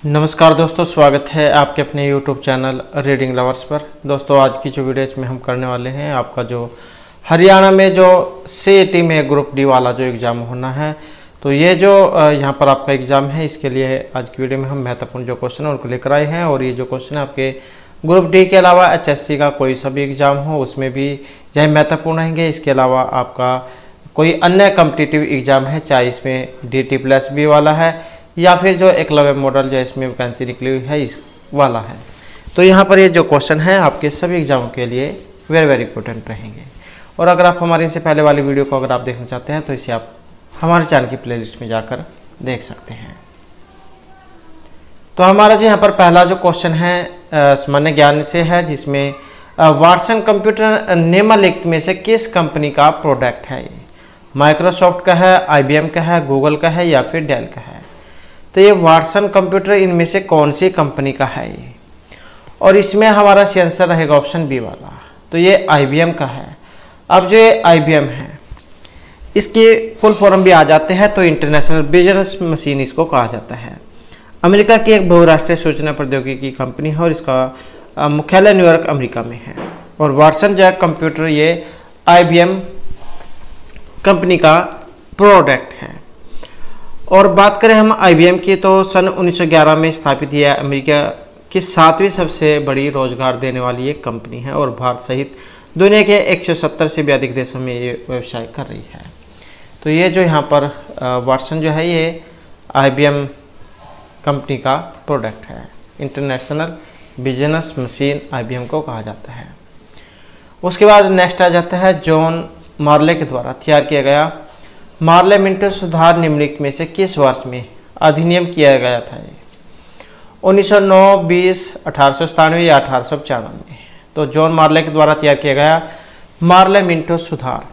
नमस्कार दोस्तों, स्वागत है आपके अपने YouTube चैनल रीडिंग लवर्स पर। दोस्तों आज की जो वीडियो इसमें हम करने वाले हैं, आपका जो हरियाणा में जो CET में ग्रुप डी वाला जो एग्ज़ाम होना है, तो ये जो यहाँ पर आपका एग्ज़ाम है, इसके लिए आज की वीडियो में हम महत्वपूर्ण जो क्वेश्चन है उनको लेकर आए हैं। और ये जो क्वेश्चन है आपके ग्रुप डी के अलावा HSC का कोई सा भी एग्ज़ाम हो उसमें भी यही महत्वपूर्ण रहेंगे। इसके अलावा आपका कोई अन्य कम्पिटिटिव एग्ज़ाम है, चाहे इसमें DT+B वाला है या फिर जो एकलव्य मॉडल जो इसमें वैकेंसी निकली हुई है इस वाला है, तो यहाँ पर ये जो क्वेश्चन है आपके सभी एग्जामों के लिए वेरी इंपॉर्टेंट रहेंगे। और अगर आप हमारी इससे पहले वाली वीडियो को अगर आप देखना चाहते हैं तो इसे आप हमारे चैनल की प्लेलिस्ट में जाकर देख सकते हैं। तो हमारा जो यहाँ पर पहला जो क्वेश्चन है सामान्य ज्ञान से है, जिसमें वाटसन कंप्यूटर निम्नलिखित में से किस कंपनी का प्रोडक्ट है? ये माइक्रोसॉफ्ट का है, IBM का है, गूगल का है या फिर डेल का है? तो ये वाटसन कंप्यूटर इनमें से कौन सी कंपनी का है ये? और इसमें हमारा सी आंसर रहेगा ऑप्शन बी वाला, तो ये IBM का है। अब जो ये IBM है इसके फुल फॉर्म भी आ जाते हैं, तो इंटरनेशनल बिजनेस मशीन इसको कहा जाता है। अमेरिका की एक बहुराष्ट्रीय सूचना प्रौद्योगिकी कंपनी है और इसका मुख्यालय न्यूयॉर्क अमेरिका में है। और वाटसन जो कंप्यूटर ये IBM कंपनी का प्रोडक्ट है। और बात करें हम IBM की, तो सन 1911 में स्थापित यह अमेरिका की 7वीं सबसे बड़ी रोजगार देने वाली एक कंपनी है और भारत सहित दुनिया के 170 से भी अधिक देशों में ये व्यवसाय कर रही है। तो ये जो यहाँ पर वाटसन जो है ये IBM कंपनी का प्रोडक्ट है। इंटरनेशनल बिजनेस मशीन IBM को कहा जाता है। उसके बाद नेक्स्ट आ जाता है जॉन मार्ले के द्वारा तैयार किया गया मार्ले मिंटो सुधार निम्नलिखित में से किस वर्ष में अधिनियम किया गया था? ये 1909, 20, 1897 या 1895? तो जॉन मार्ले के द्वारा तैयार किया गया मार्ले मिंटो सुधार,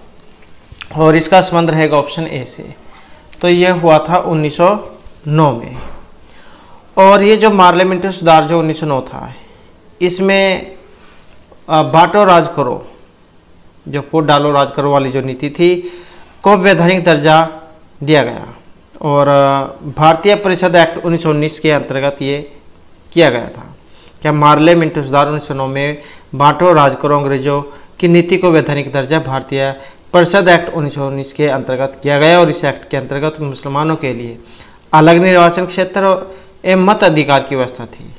और इसका संबंध रहेगा ऑप्शन ए से। तो ये हुआ था 1909 में। और ये जो मार्ले मिंटो सुधार जो 1909 था, इसमें बांटो राज करो, जो फूट डालो राज करो वाली जो नीति थी को वैधानिक दर्जा दिया गया। और भारतीय परिषद एक्ट 1919 के अंतर्गत ये किया गया था। क्या मार्ले मिंटो सुधार 1909 में बांटो राज करो अंग्रेजों की नीति को वैधानिक दर्जा भारतीय परिषद एक्ट 1919 के अंतर्गत किया गया। और इस एक्ट के अंतर्गत मुसलमानों के लिए अलग निर्वाचन क्षेत्र एवं मत अधिकार की व्यवस्था थी,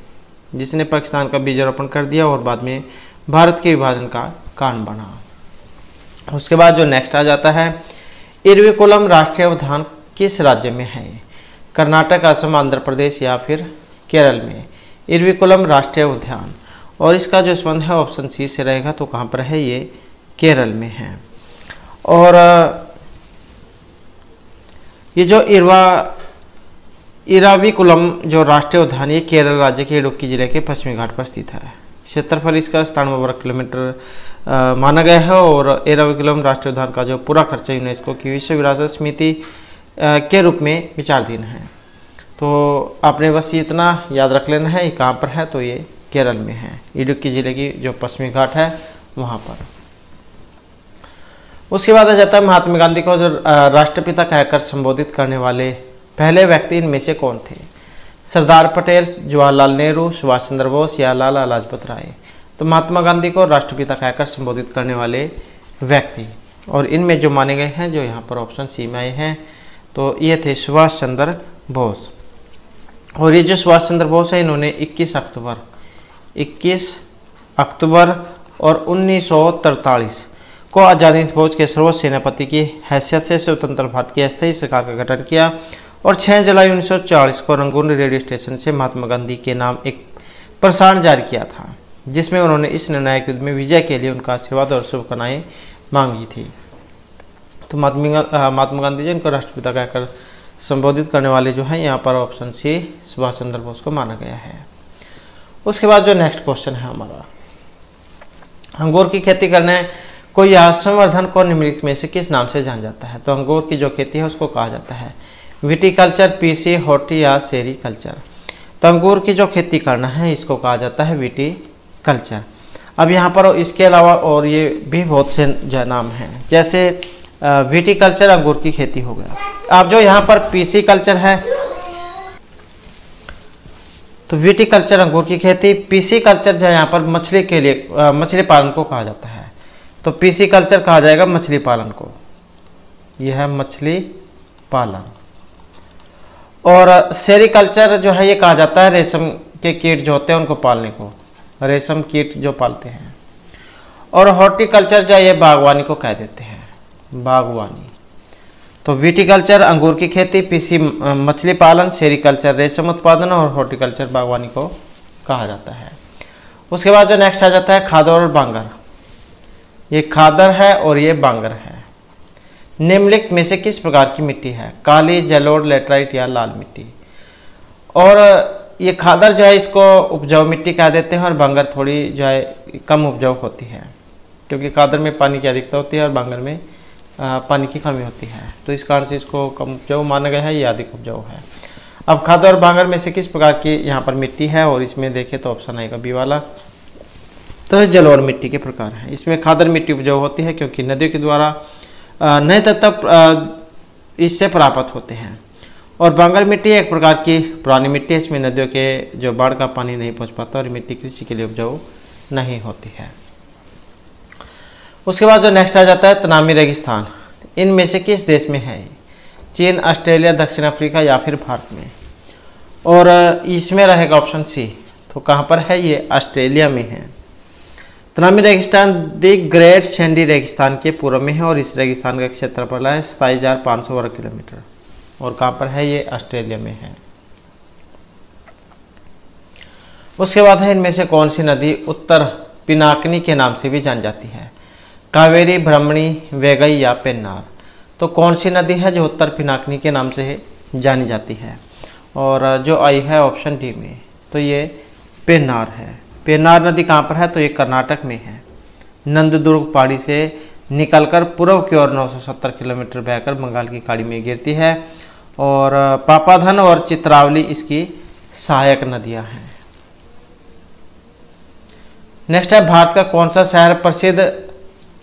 जिसने पाकिस्तान का बीजारोपण कर दिया और बाद में भारत के विभाजन का कारण बना। उसके बाद जो नेक्स्ट आ जाता है, इरविकुलम राष्ट्रीय उद्यान किस राज्य में है? कर्नाटक, असम, आंध्र प्रदेश या फिर केरल में? इरविकुलम राष्ट्रीय उद्यान, और इसका जो संबंध है ऑप्शन सी से रहेगा। तो कहाँ पर है? ये केरल में है। और ये जो इराविकुलम जो राष्ट्रीय उद्यान ये केरल राज्य के इडुक्की जिले के पश्चिमी घाट पर स्थित है। क्षेत्रफल इसका 97 वर्ग किलोमीटर माना गया है। और इराविकुलम राष्ट्रीय उद्यान का जो पूरा खर्चा यूनेस्को की विश्व विरासत समिति के रूप में विचाराधीन है। तो आपने बस इतना याद रख लेना है, ये कहाँ पर है? तो ये केरल में है, इडुक्की जिले की जो पश्चिमी घाट है वहाँ पर। उसके बाद आ जाता है महात्मा गांधी को जो राष्ट्रपिता कहकर संबोधित करने वाले पहले व्यक्ति इनमें से कौन थे? सरदार पटेल, जवाहरलाल नेहरू, सुभाष चंद्र बोस या लाला लाजपत राय? तो महात्मा गांधी को राष्ट्रपिता कहकर संबोधित करने वाले व्यक्ति, और इनमें जो माने गए हैं जो यहाँ पर ऑप्शन सी में आए हैं, तो ये थे सुभाष चंद्र बोस। और ये जो सुभाष चंद्र बोस है, इन्होंने 21 अक्टूबर और 1943 को आज़ादी फौज के सर्वोच्च सेनापति की हैसियत से स्वतंत्र भारत की अस्थायी सरकार का गठन किया। और 6 जुलाई 1940 को रंगून रेडियो स्टेशन से महात्मा गांधी के नाम एक प्रसारण जारी किया था, जिसमें उन्होंने इस निर्णायक युद्ध में विजय के लिए उनका आशीर्वाद और शुभकामनाएं मांगी थी। तो महात्मा गांधी जी इनको राष्ट्रपिता कहकर संबोधित करने वाले जो हैं यहाँ पर ऑप्शन सी सुभाष चंद्र बोस को माना गया है। उसके बाद जो नेक्स्ट क्वेश्चन है हमारा, अंगूर की खेती करने को या संवर्धन को निम्नलिखित में से किस नाम से जाना जाता है? तो अंगूर की जो खेती है उसको कहा जाता है विटिकल्चर, पीसी, हॉर्टी या सेरीकल्चर? तो अंगूर की जो खेती करना है इसको कहा जाता है विटिकल्चर। अब यहाँ पर इसके अलावा और ये भी बहुत से नाम हैं, जैसे विटिकल्चर अंगूर की खेती हो गया। अब जो यहाँ पर पीसी कल्चर है, तो विटिकल्चर अंगूर की खेती। पीसी कल्चर जो है यहाँ पर मछली के लिए मछली पालन को कहा जाता है, तो पीसी कल्चर कहा जाएगा मछली पालन को, यह है मछली पालन। और सेरिकल्चर जो है ये कहा जाता है रेशम के कीट जो होते हैं उनको पालने को, रेशम कीट जो पालते हैं। और हॉर्टिकल्चर जो है ये बागवानी को कह देते हैं, बागवानी। तो विटिकल्चर अंगूर की खेती, पीसी मछली पालन, सेरिकल्चर रेशम उत्पादन और हॉर्टिकल्चर बागवानी को कहा जाता है। उसके बाद जो नेक्स्ट आ जाता है खादर और बांगर। ये खादर है और ये बांगर है। निम्नलिखित में से किस प्रकार की मिट्टी है? काली, जलोढ़, लेटराइट या लाल मिट्टी। और ये खादर जो है इसको उपजाऊ मिट्टी कह देते हैं और बांगर थोड़ी जो है कम उपजाऊ होती है, क्योंकि खादर में पानी की अधिकता होती है और बांगर में पानी की कमी होती है, तो इस कारण से इसको कम उपजाऊ माना गया है, ये अधिक उपजाऊ है। अब खादर और बांगर में से किस प्रकार की यहाँ पर मिट्टी है? और इसमें देखें तो ऑप्शन आएगा बी वाला, तो जलोढ़ मिट्टी के प्रकार है। इसमें खादर मिट्टी उपजाऊ होती है क्योंकि नदियों के द्वारा नए तत्व इससे प्राप्त होते हैं। और बांगर मिट्टी एक प्रकार की पुरानी मिट्टी है, इसमें नदियों के जो बाढ़ का पानी नहीं पहुंच पाता और मिट्टी कृषि के लिए उपजाऊ नहीं होती है। उसके बाद जो नेक्स्ट आ जाता है तनामी रेगिस्तान। इनमें से किस देश में है? चीन, ऑस्ट्रेलिया, दक्षिण अफ्रीका या फिर भारत में। और इसमें रहेगा ऑप्शन सी, तो कहाँ पर है? ये ऑस्ट्रेलिया में है। तनामी रेगिस्तान द ग्रेट सैंडी रेगिस्तान के पूर्व में है और इस रेगिस्तान का क्षेत्रफल है 27,500 वर्ग किलोमीटर। और कहाँ पर है? ये ऑस्ट्रेलिया में है। उसके बाद है इनमें से कौन सी नदी उत्तर पिनाकिनी के नाम से भी जानी जाती है? कावेरी, ब्रह्मणी, वैगई या पेन्नार। तो कौन सी नदी है जो उत्तर पिनाकिनी के नाम से जानी जाती है? और जो आई है ऑप्शन डी में, तो ये पेन्नार है। पेन्नार नदी कहाँ पर है? तो ये कर्नाटक में है। नंददुर्ग पहाड़ी से निकलकर पूर्व की ओर 970 किलोमीटर बहकर बंगाल की खाड़ी में गिरती है और पापाधन और चित्रावली इसकी सहायक नदियां हैं। नेक्स्ट है भारत का कौन सा शहर प्रसिद्ध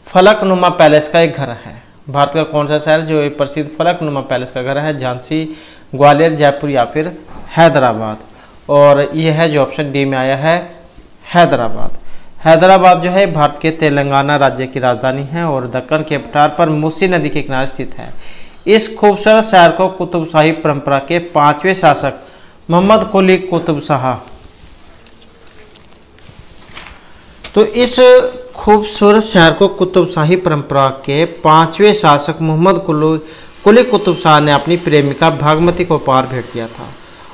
फलकनुमा पैलेस का एक घर है? भारत का कौन सा शहर जो प्रसिद्ध फलकनुमा पैलेस का घर है? झांसी, ग्वालियर, जयपुर या फिर हैदराबाद। और यह है जो ऑप्शन डी में आया है हैदराबाद। हैदराबाद जो है भारत के तेलंगाना राज्य की राजधानी है और दक्कन के पठार पर मूसी नदी के किनारे स्थित है। इस खूबसूरत शहर को कुतुबशाही परंपरा के 5वें शासक मोहम्मद कुली कुतुब शाह, तो इस खूबसूरत शहर को कुतुबशाही परंपरा के 5वें शासक मोहम्मद कुली कुतुब शाह ने अपनी प्रेमिका भागमती को उपहार भेंट किया था।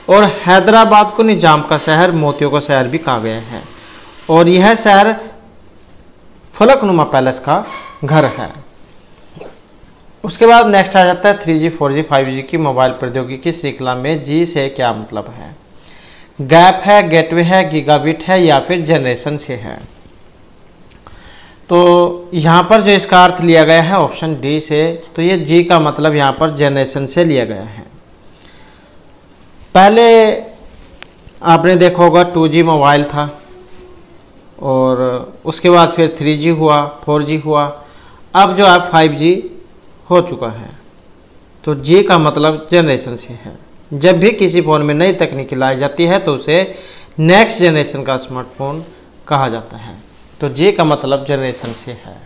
और हैदराबाद को निजाम का शहर, मोतियों का शहर भी कहा गया है। और यह शहर फलकनुमा पैलेस का घर है। उसके बाद नेक्स्ट आ जाता है 3G, 4G, 5G की मोबाइल प्रौद्योगिकी श्रृंखला में जी से क्या मतलब है? गैप है, गेटवे है, गीगाबिट है या फिर जनरेशन से है। तो यहाँ पर जो इसका अर्थ लिया गया है ऑप्शन डी से, तो ये जी का मतलब यहाँ पर जनरेशन से लिया गया है। पहले आपने देखा होगा 2G मोबाइल था और उसके बाद फिर 3G हुआ, 4G हुआ, अब जो है 5G हो चुका है। तो जी का मतलब जनरेशन से है। जब भी किसी फ़ोन में नई तकनीक लाई जाती है तो उसे नेक्स्ट जनरेशन का स्मार्टफोन कहा जाता है। तो जी का मतलब जनरेशन से है।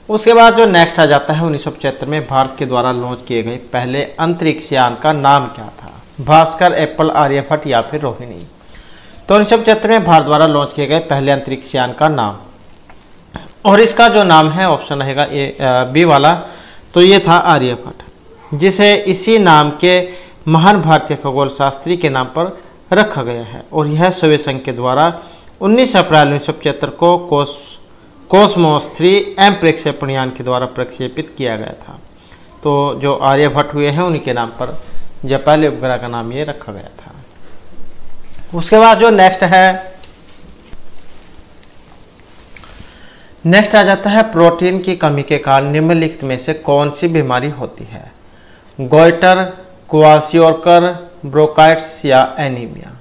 उसके बाद जो नेक्स्ट आ जाता है 1975 में भारत के द्वारा लॉन्च किए गए पहले अंतरिक्ष यान का नाम क्या था? भास्कर, एप्पल, आर्यभट्ट या फिर रोहिणी। तो 1975 में भारत द्वारा लॉन्च किए गए पहले अंतरिक्ष यान का नाम, और इसका जो नाम है ऑप्शन रहेगा ए बी वाला, तो ये था आर्यभट्ट, जिसे इसी नाम के महान भारतीय खगोल शास्त्री के नाम पर रखा गया है। और यह सोवियत संघ के द्वारा 19 अप्रैल 1975 को कोसमोस 3M प्रक्षेपण यान के द्वारा प्रक्षेपित किया गया था। तो जो आर्यभट्ट हुए हैं उन्हीं के नाम पर जो पहले उपग्रह का नाम ये रखा गया था। उसके बाद जो नेक्स्ट आ जाता है प्रोटीन की कमी के कारण निम्नलिखित में से कौन सी बीमारी होती है? गोइटर, क्वाशियोरकर, ब्रोंकाइटिस या एनीमिया।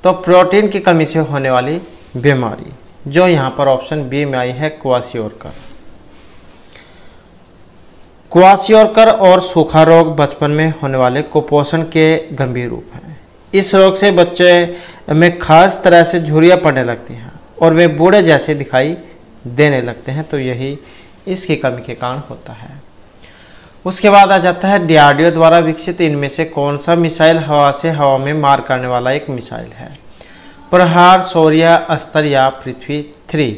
तो प्रोटीन की कमी से होने वाली बीमारी जो यहाँ पर ऑप्शन बी में आई है क्वाशियोरकर। क्वाशियोरकर और सूखा रोग बचपन में होने वाले कुपोषण के गंभीर रूप हैं। इस रोग से बच्चे में खास तरह से झुर्रियाँ पड़ने लगती हैं और वे बूढ़े जैसे दिखाई देने लगते हैं। तो यही इसकी कमी के कारण होता है। उसके बाद आ जाता है डीआरडीओ द्वारा विकसित इनमें से कौन सा मिसाइल हवा से हवा में मार करने वाला एक मिसाइल है? प्रहार, शौर्य, अस्त्र या पृथ्वी 3।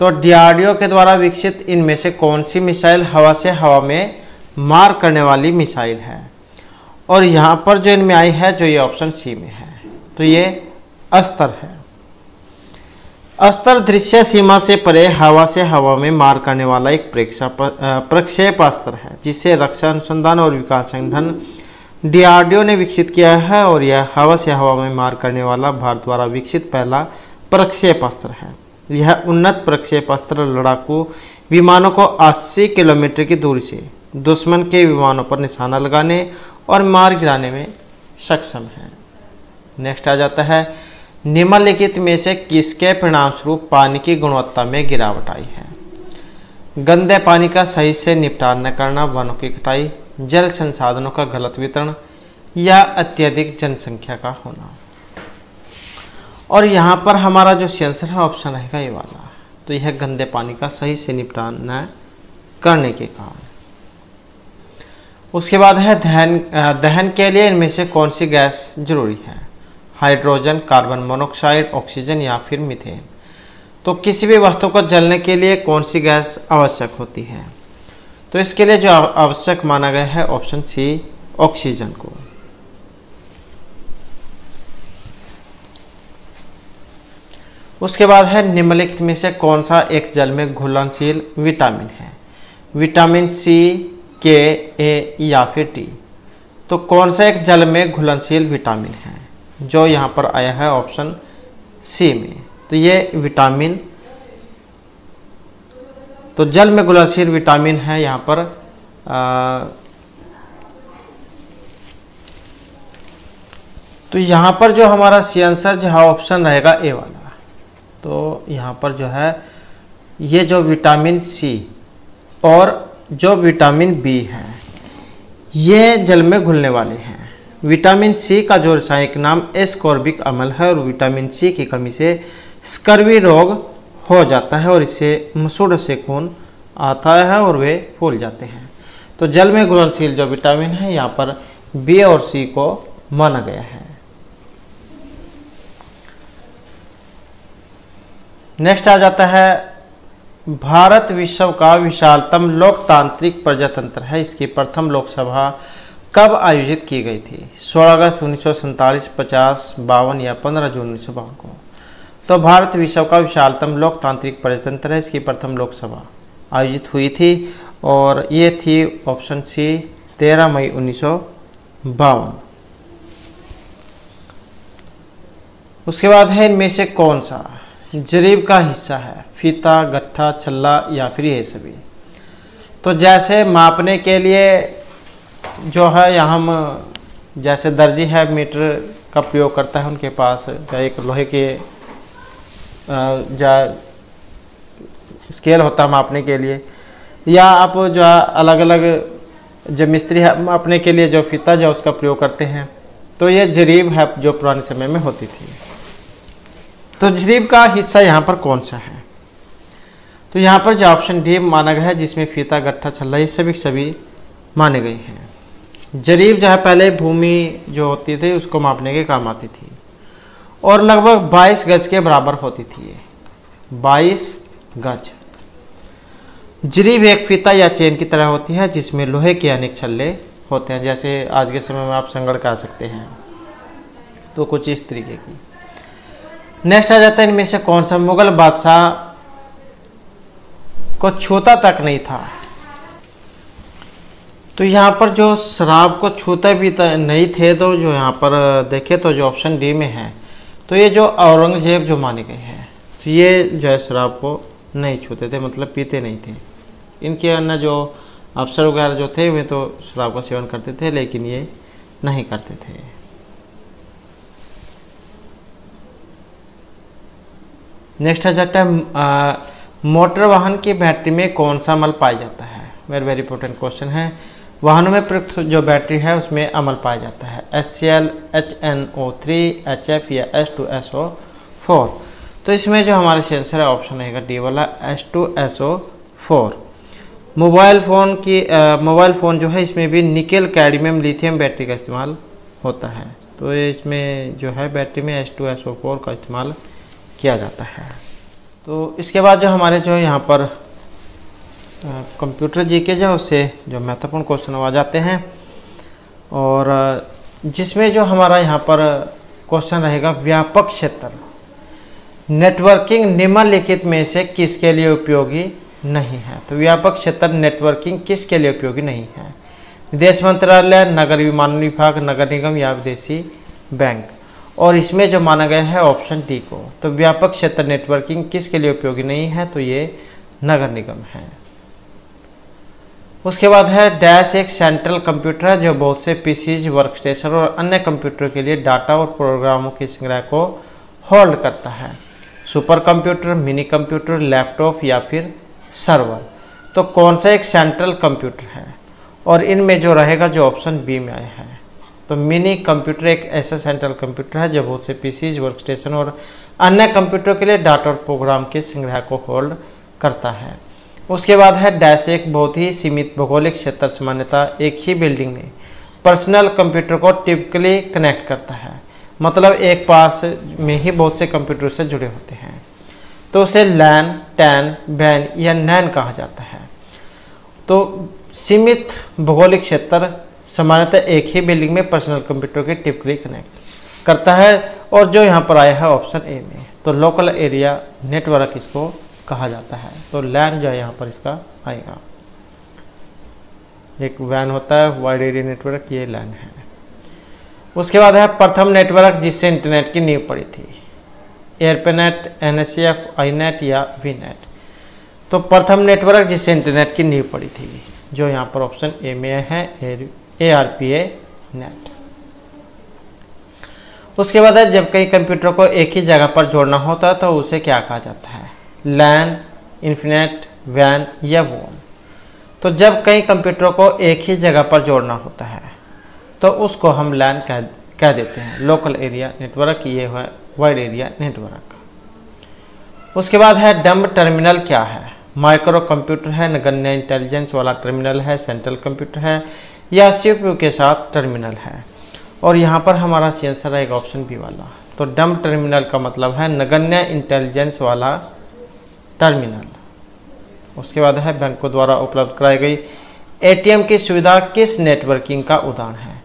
तो डीआरडीओ के द्वारा विकसित इनमें से कौन सी मिसाइल हवा से हवा में मार करने वाली मिसाइल है? और यहाँ पर जो इनमें आई है, जो ये ऑप्शन सी में है, तो ये अस्त्र है। अस्त्र दृश्य सीमा से परे हवा से हवा में मार करने वाला एक प्रक्षेपास्त्र है जिसे रक्षा अनुसंधान और विकास संगठन डीआरडीओ ने विकसित किया है और यह हवा से हवा में मार करने वाला भारत द्वारा विकसित पहला प्रक्षेपास्त्र है। यह उन्नत प्रक्षेपास्त्र लड़ाकू विमानों को 80 किलोमीटर की दूरी से दुश्मन के विमानों पर निशाना लगाने और मार गिराने में सक्षम है। नेक्स्ट आ जाता है निम्नलिखित में से किसके परिणामस्वरूप पानी की गुणवत्ता में गिरावट आई है? गंदे पानी का सही से निपटान न करना, वनों की कटाई, जल संसाधनों का गलत वितरण या अत्यधिक जनसंख्या का होना। और यहाँ पर हमारा जो आंसर है ऑप्शन रहेगा ये वाला। तो यह गंदे पानी का सही से निपटान न करने के कारण। उसके बाद है दहन के लिए इनमें से कौन सी गैस जरूरी है? हाइड्रोजन, कार्बन मोनोऑक्साइड, ऑक्सीजन या फिर मीथेन। तो किसी भी वस्तु को जलने के लिए कौन सी गैस आवश्यक होती है? तो इसके लिए जो आवश्यक माना गया है ऑप्शन सी, ऑक्सीजन को। उसके बाद है निम्नलिखित में से कौन सा एक जल में घुलनशील विटामिन है? विटामिन सी, के, ए या फिर डी। तो कौन सा एक जल में घुलनशील विटामिन है? जो यहाँ पर आया है ऑप्शन सी में। तो ये विटामिन, तो जल में घुलनशील विटामिन है यहाँ पर तो यहाँ पर जो हमारा सी आंसर जो है ऑप्शन रहेगा ए वाला। तो यहाँ पर जो है ये जो विटामिन सी और जो विटामिन बी है ये जल में घुलने वाले हैं। विटामिन सी का जो रासायनिक नाम एस्कॉर्बिक अम्ल है और विटामिन सी की कमी से स्कर्वी रोग हो जाता है और इससे मसूड़ से खून आता है और वे फूल जाते हैं। तो जल में घुलनशील जो विटामिन है यहाँ पर बी और सी को माना गया है। नेक्स्ट आ जाता है भारत विश्व का विशालतम लोकतांत्रिक प्रजातंत्र है। इसकी प्रथम लोकसभा कब आयोजित की गई थी? 16 अगस्त 1947, 50, 52 या 15 जून 1952 को। तो भारत विश्व का विशालतम लोकतांत्रिक प्रजातंत्र है। इसकी प्रथम लोकसभा आयोजित हुई थी और ये थी ऑप्शन सी 13 मई 1952। उसके बाद है इनमें से कौन सा जरीब का हिस्सा है? फीता, गट्ठा, छल्ला या फिर ये सभी। तो जैसे मापने के लिए जो है यहाँ हम जैसे दर्जी है मीटर का प्रयोग करता है, उनके पास एक लोहे के जो स्केल होता है मापने के लिए, या आप जो अलग अलग जो मिस्त्री है मापने के लिए जो फीता जो उसका प्रयोग करते हैं। तो ये जरीब है जो पुराने समय में होती थी। तो जरीब का हिस्सा यहाँ पर कौन सा है? तो यहाँ पर जो ऑप्शन डी माना गया है जिसमें फीता, गट्ठा, छल्ला ये सभी माने गए हैं। जरीब जो है पहले भूमि जो होती थी उसको मापने के काम आती थी और लगभग 22 गज के बराबर होती थी। 22 गज। जरीब एक फीता या चेन की तरह होती है जिसमें लोहे के अनेक छल्ले होते हैं, जैसे आज के समय में आप संगड़ कह सकते हैं। तो कुछ इस तरीके की। नेक्स्ट आ जाता है इनमें से कौन सा मुगल बादशाह को छूता तक नहीं था? तो यहाँ पर जो शराब को छूता भी नहीं थे, तो जो यहाँ पर देखे तो जो ऑप्शन डी में है तो ये जो औरंगजेब जो माने गए हैं, तो ये जो है शराब को नहीं छूते थे, मतलब पीते नहीं थे। इनके अन्य जो अफसर वगैरह जो थे वे तो शराब का सेवन करते थे, लेकिन ये नहीं करते थे। नेक्स्ट आ जाता है मोटर वाहन की बैटरी में कौन सा मल पाया जाता है? वेरी वेरी इंपॉर्टेंट क्वेश्चन है। वाहनों में प्रयुक्त जो बैटरी है उसमें अम्ल पाया जाता है, HCl, HNO3, HF या H2SO4। तो इसमें जो हमारा सेंसर है ऑप्शन रहेगा डी वाला H2SO4। मोबाइल फ़ोन जो है इसमें भी निकेल कैडमियम लिथियम बैटरी का इस्तेमाल होता है। तो इसमें जो है बैटरी में H2SO4 का इस्तेमाल किया जाता है। तो इसके बाद जो हमारे जो यहाँ पर कंप्यूटर जीके जो उससे जो महत्वपूर्ण क्वेश्चन आ जाते हैं, और जिसमें जो हमारा यहाँ पर क्वेश्चन रहेगा व्यापक क्षेत्र नेटवर्किंग निम्नलिखित में से किसके लिए उपयोगी नहीं है। तो व्यापक क्षेत्र नेटवर्किंग किसके लिए उपयोगी नहीं है? विदेश मंत्रालय, नगर विमानन विभाग, नगर निगम या विदेशी बैंक। और इसमें जो माना गया है ऑप्शन डी को। तो व्यापक क्षेत्र नेटवर्किंग किसके लिए उपयोगी नहीं है? तो ये नगर निगम है। उसके बाद है डैश एक सेंट्रल कंप्यूटर है जो बहुत से पीसीज, वर्कस्टेशन और अन्य कंप्यूटर के लिए डाटा और प्रोग्रामों के संग्रह को होल्ड करता है। Super computer, mini computer, laptop या फिर सर्वर। तो कौन सा एक सेंट्रल कंप्यूटर है? और इनमें जो रहेगा जो ऑप्शन बी में आया है। तो मिनी कंप्यूटर एक ऐसा सेंट्रल कंप्यूटर है जो बहुत से पीसीज, वर्कस्टेशन और अन्य कंप्यूटर के लिए डाटा और प्रोग्राम के संग्रह को होल्ड करता है। उसके बाद है डैश एक बहुत ही सीमित भौगोलिक क्षेत्र सामान्यता एक ही बिल्डिंग में पर्सनल कंप्यूटर को टिपिकली कनेक्ट करता है। मतलब एक पास में ही बहुत से कंप्यूटर से जुड़े होते हैं। तो उसे लैन, टैन, वैन या नैन कहा जाता है। तो सीमित भौगोलिक क्षेत्र सामान्यतः एक ही बिल्डिंग में पर्सनल कंप्यूटर के टिपिकली कनेक्ट करता है। और जो यहाँ पर आया है ऑप्शन ए में, तो लोकल एरिया नेटवर्क इसको कहा जाता है। तो लैन जो है यहाँ पर इसका आएगा। एक वैन होता है वाइड एरिया नेटवर्क, ये लैन है। उसके बाद है प्रथम नेटवर्क जिससे इंटरनेट की नींव पड़ी थी। एयरपेनेट, NSF, INET या VNet। तो प्रथम नेटवर्क जिससे इंटरनेट की नींव पड़ी थी, जो यहाँ पर ऑप्शन ए में है ARPANET। उसके बाद है जब कई कंप्यूटर को एक ही जगह पर जोड़ना होता है तो उसे क्या कहा जाता है? लैन, इन्फिनेट, वैन या वोन। तो जब कई कंप्यूटरों को एक ही जगह पर जोड़ना होता है तो उसको हम लैन कह देते हैं। लोकल एरिया नेटवर्क ये है वाइड एरिया नेटवर्क। उसके बाद है डम्ब टर्मिनल क्या है? माइक्रो कंप्यूटर है, नगण्य इंटेलिजेंस वाला टर्मिनल है, सेंट्रल कंप्यूटर है या CPU के साथ टर्मिनल है। और यहाँ पर हमारा आंसर रहेगा ऑप्शन बी वाला। तो डम्ब टर्मिनल का मतलब है नगण्य इंटेलिजेंस वाला टर्मिनल। उसके बाद है बैंकों द्वारा उपलब्ध कराई गई ATM की सुविधा किस नेटवर्किंग का उदाहरण है?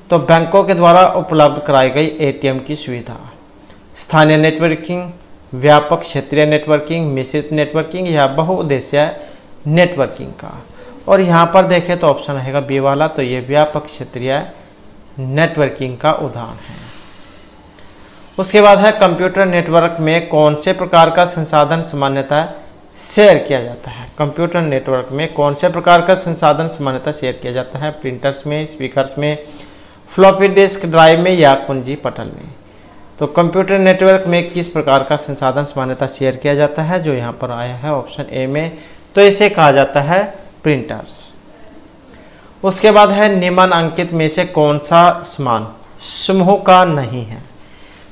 तो बैंकों के द्वारा उपलब्ध कराई गई ATM की सुविधा स्थानीय नेटवर्किंग, व्यापक क्षेत्रीय नेटवर्किंग, मिश्रित नेटवर्किंग या बहुउद्देश्य नेटवर्किंग का। और यहाँ पर देखें तो ऑप्शन रहेगा बी वाला। तो ये व्यापक क्षेत्रीय नेटवर्किंग का उदाहरण है। उसके बाद है कंप्यूटर नेटवर्क में कौन से प्रकार का संसाधन सामान्यतः शेयर किया जाता है? कंप्यूटर नेटवर्क में कौन से प्रकार का संसाधन सामान्यतः शेयर किया जाता है? प्रिंटर्स में, स्पीकर्स में, फ्लॉपी डिस्क ड्राइव में या कुंजी पटल में। तो कंप्यूटर नेटवर्क में किस प्रकार का संसाधन सामान्यतः शेयर किया जाता है? जो यहाँ पर आया है ऑप्शन ए में। तो इसे कहा जाता है प्रिंटर्स। उसके बाद है निम्नलिखित में से कौन सा समान समूह का नहीं है?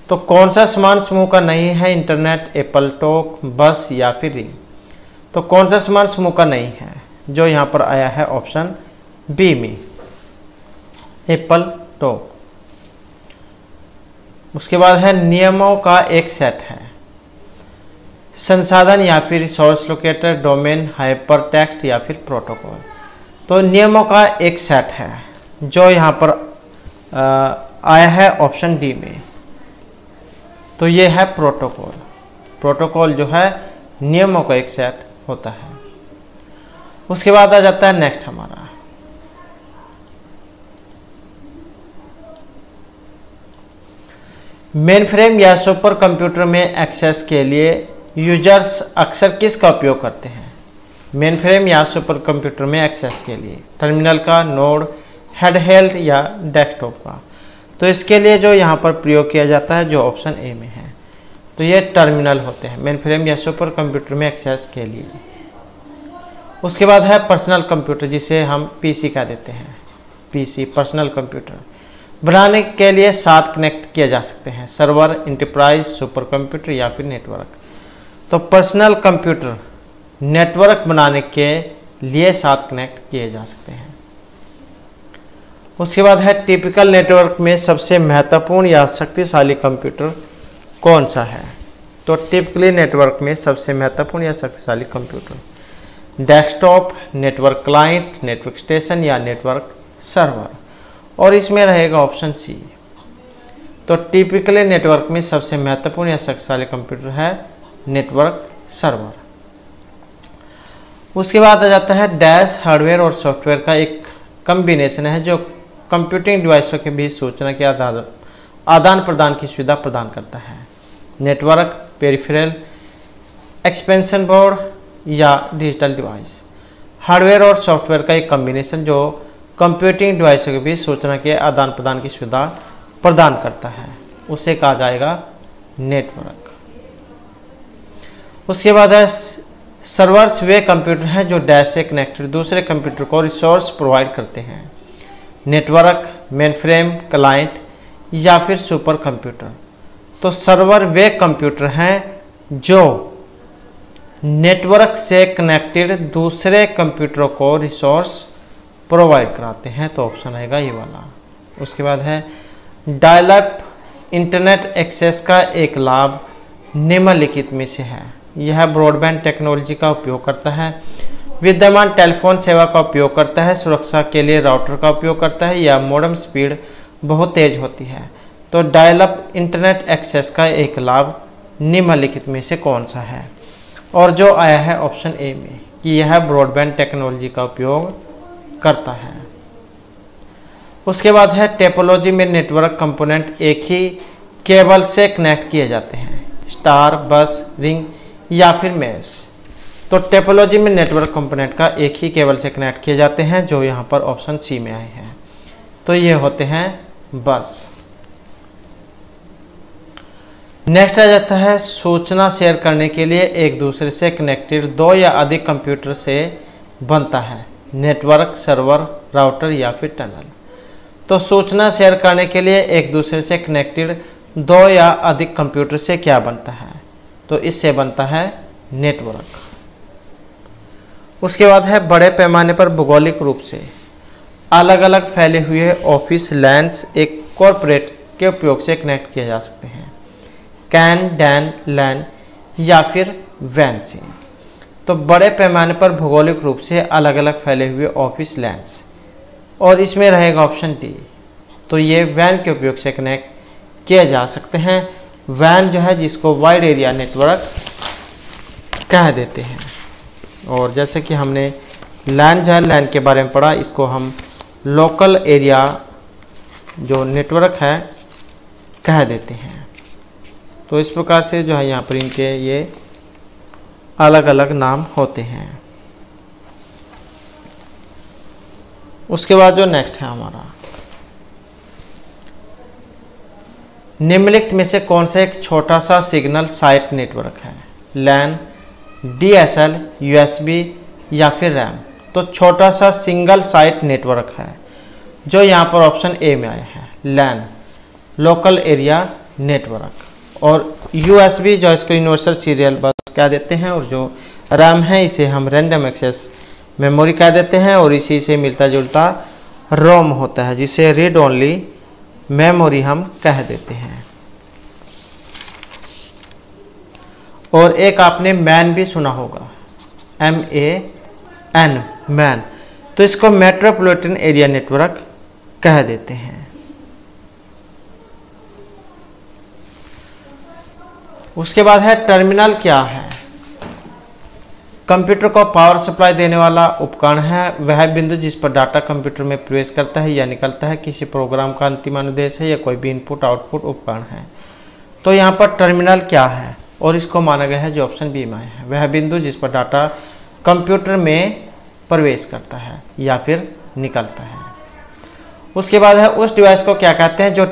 तो कौन सा समान समूह का नहीं है? इंटरनेट, एप्पल टॉक, बस या फिर रिंग। तो कौन सा समान समूह का नहीं है? जो यहाँ पर आया है ऑप्शन बी में, एप्पल टॉक। उसके बाद है नियमों का एक सेट है। संसाधन या फिर resource locator, domain, hyper text या फिर प्रोटोकॉल। तो नियमों का एक सेट है जो यहाँ पर आया है ऑप्शन डी में। तो ये है प्रोटोकॉल। प्रोटोकॉल जो है नियमों का एक सेट होता है। उसके बाद आ जाता है नेक्स्ट हमारा मेन फ्रेम या सुपर कंप्यूटर में एक्सेस के लिए यूजर्स अक्सर किसका उपयोग करते हैं? मेन फ्रेम या सुपर कंप्यूटर में एक्सेस के लिए टर्मिनल का, नोड, हेडहेल्ड या डेस्कटॉप का। तो इसके लिए जो यहाँ पर प्रयोग किया जाता है जो ऑप्शन ए में है। तो ये टर्मिनल होते हैं मेन फ्रेम या सुपर कंप्यूटर में एक्सेस के लिए। उसके बाद है पर्सनल कंप्यूटर, जिसे हम पीसी कह देते हैं। पीसी पर्सनल कंप्यूटर बनाने के लिए 7 कनेक्ट किए जा सकते हैं, सर्वर, इंटरप्राइज, सुपर कंप्यूटर या फिर नेटवर्क। तो पर्सनल कंप्यूटर नेटवर्क बनाने के लिए 7 कनेक्ट किए जा सकते हैं। उसके बाद है टिपिकल नेटवर्क में सबसे महत्वपूर्ण या शक्तिशाली कंप्यूटर कौन सा है। तो टिपिकली नेटवर्क में सबसे महत्वपूर्ण या शक्तिशाली computer desktop, network client, network station या नेटवर्क सर्वर, और इसमें रहेगा ऑप्शन सी। तो टिपिकली नेटवर्क में सबसे महत्वपूर्ण या शक्तिशाली कंप्यूटर है नेटवर्क सर्वर। उसके बाद आ जाता है डैश हार्डवेयर और सॉफ्टवेयर का एक कम्बिनेशन है जो कंप्यूटिंग डिवाइसों के बीच सूचना के आदान प्रदान की सुविधा प्रदान करता है। नेटवर्क, पेरिफेरल, एक्सपेंशन बोर्ड या डिजिटल डिवाइस। हार्डवेयर और सॉफ्टवेयर का एक कम्बिनेशन जो कंप्यूटिंग डिवाइसों के बीच सूचना के आदान प्रदान की सुविधा प्रदान करता है, उसे कहा जाएगा नेटवर्क। उसके बाद है सर्वर्स, वे कंप्यूटर हैं जो डैश से कनेक्टेड दूसरे कंप्यूटर को रिसोर्स प्रोवाइड करते हैं। नेटवर्क, मेनफ्रेम, क्लाइंट या फिर सुपर कंप्यूटर। तो सर्वर वे कंप्यूटर हैं जो नेटवर्क से कनेक्टेड दूसरे कंप्यूटरों को रिसोर्स प्रोवाइड कराते हैं, तो ऑप्शन आएगा ये वाला। उसके बाद है डायल अप इंटरनेट एक्सेस का एक लाभ निम्नलिखित में से है। यह ब्रॉडबैंड टेक्नोलॉजी का उपयोग करता है, विद्यमान टेलीफोन सेवा का उपयोग करता है, सुरक्षा के लिए राउटर का उपयोग करता है या मॉडेम स्पीड बहुत तेज होती है। तो डायल अप इंटरनेट एक्सेस का एक लाभ निम्नलिखित में से कौन सा है, और जो आया है ऑप्शन ए में कि यह ब्रॉडबैंड टेक्नोलॉजी का उपयोग करता है। उसके बाद है टेपोलॉजी में नेटवर्क कंपोनेंट एक ही केबल से कनेक्ट किए जाते हैं, स्टार, बस, रिंग या फिर मैश। तो टेपोलॉजी में नेटवर्क कंपोनेंट का एक ही केबल से कनेक्ट किए जाते हैं, जो यहाँ पर ऑप्शन सी में आए हैं। तो ये होते हैं बस। नेक्स्ट आ जाता है सूचना शेयर करने के लिए एक दूसरे से कनेक्टेड 2 या अधिक कंप्यूटर से बनता है, नेटवर्क, सर्वर, राउटर या फिर टनल। तो सूचना शेयर करने के लिए एक दूसरे से कनेक्टेड 2 या अधिक कंप्यूटर से क्या बनता है, तो इससे बनता है नेटवर्क। उसके बाद है बड़े पैमाने पर भौगोलिक रूप से अलग अलग फैले हुए ऑफिस लैंड्स एक कॉरपोरेट के उपयोग से कनेक्ट किए जा सकते हैं, कैन, डैन, लैन या फिर वैन से। तो बड़े पैमाने पर भौगोलिक रूप से अलग अलग फैले हुए ऑफिस लैंड्स, और इसमें रहेगा ऑप्शन डी। तो ये वैन के उपयोग से कनेक्ट किए जा सकते हैं। वैन जो है जिसको वाइड एरिया नेटवर्क कह देते हैं। और जैसे कि हमने लैन जो है लैन के बारे में पढ़ा, इसको हम लोकल एरिया जो नेटवर्क है कह देते हैं। तो इस प्रकार से जो है यहाँ पर इनके ये अलग अलग नाम होते हैं। उसके बाद जो नेक्स्ट है हमारा, निम्नलिखित में से कौन सा एक छोटा सा सिग्नल साइट नेटवर्क है, लैन, DSL, USB या फिर रैम। तो छोटा सा सिंगल साइट नेटवर्क है, जो यहाँ पर ऑप्शन ए में आया है, लैन, लोकल एरिया नेटवर्क। और USB जो इसको यूनिवर्सल सीरियल बस कह देते हैं, और जो रैम है इसे हम रैंडम एक्सेस मेमोरी कह देते हैं, और इसी से मिलता जुलता रोम होता है, जिसे रीड ओनली मेमोरी हम कह देते हैं। और एक आपने मैन भी सुना होगा, MAN, मैन। तो इसको मेट्रोपॉलिटन एरिया नेटवर्क कह देते हैं। उसके बाद है टर्मिनल क्या है। कंप्यूटर को पावर सप्लाई देने वाला उपकरण है, वह बिंदु जिस पर डाटा कंप्यूटर में प्रवेश करता है या निकलता है, किसी प्रोग्राम का अंतिम अनुदेश है या कोई भी इनपुट आउटपुट उपकरण है। तो यहाँ पर टर्मिनल क्या है, और इसको माना गया है जो ऑप्शन बी में है, वह बिंदु जिस पर डाटा कंप्यूटर में प्रवेश करता है या फिर निकलता है। उसके बाद है उस डिवाइस को क्या कहते हैं जो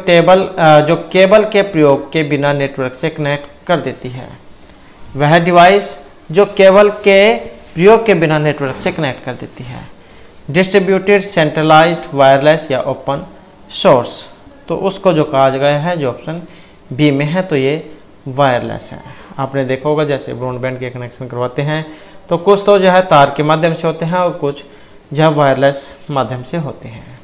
केबल के प्रयोग के बिना नेटवर्क से कनेक्ट कर देती है। वह डिवाइस जो केबल के प्रयोग के बिना नेटवर्क से कनेक्ट कर देती है। डिस्ट्रीब्यूटेड, सेंट्रलाइज्ड, वायरलेस या ओपन सोर्स, तो उसको जो कहा गया है जो ऑप्शन बी में है, तो ये वायरलेस है। आपने देखा होगा जैसे ब्रॉडबैंड के कनेक्शन करवाते हैं तो कुछ तो जो है तार के माध्यम से होते हैं और कुछ जो है वायरलेस माध्यम से होते हैं।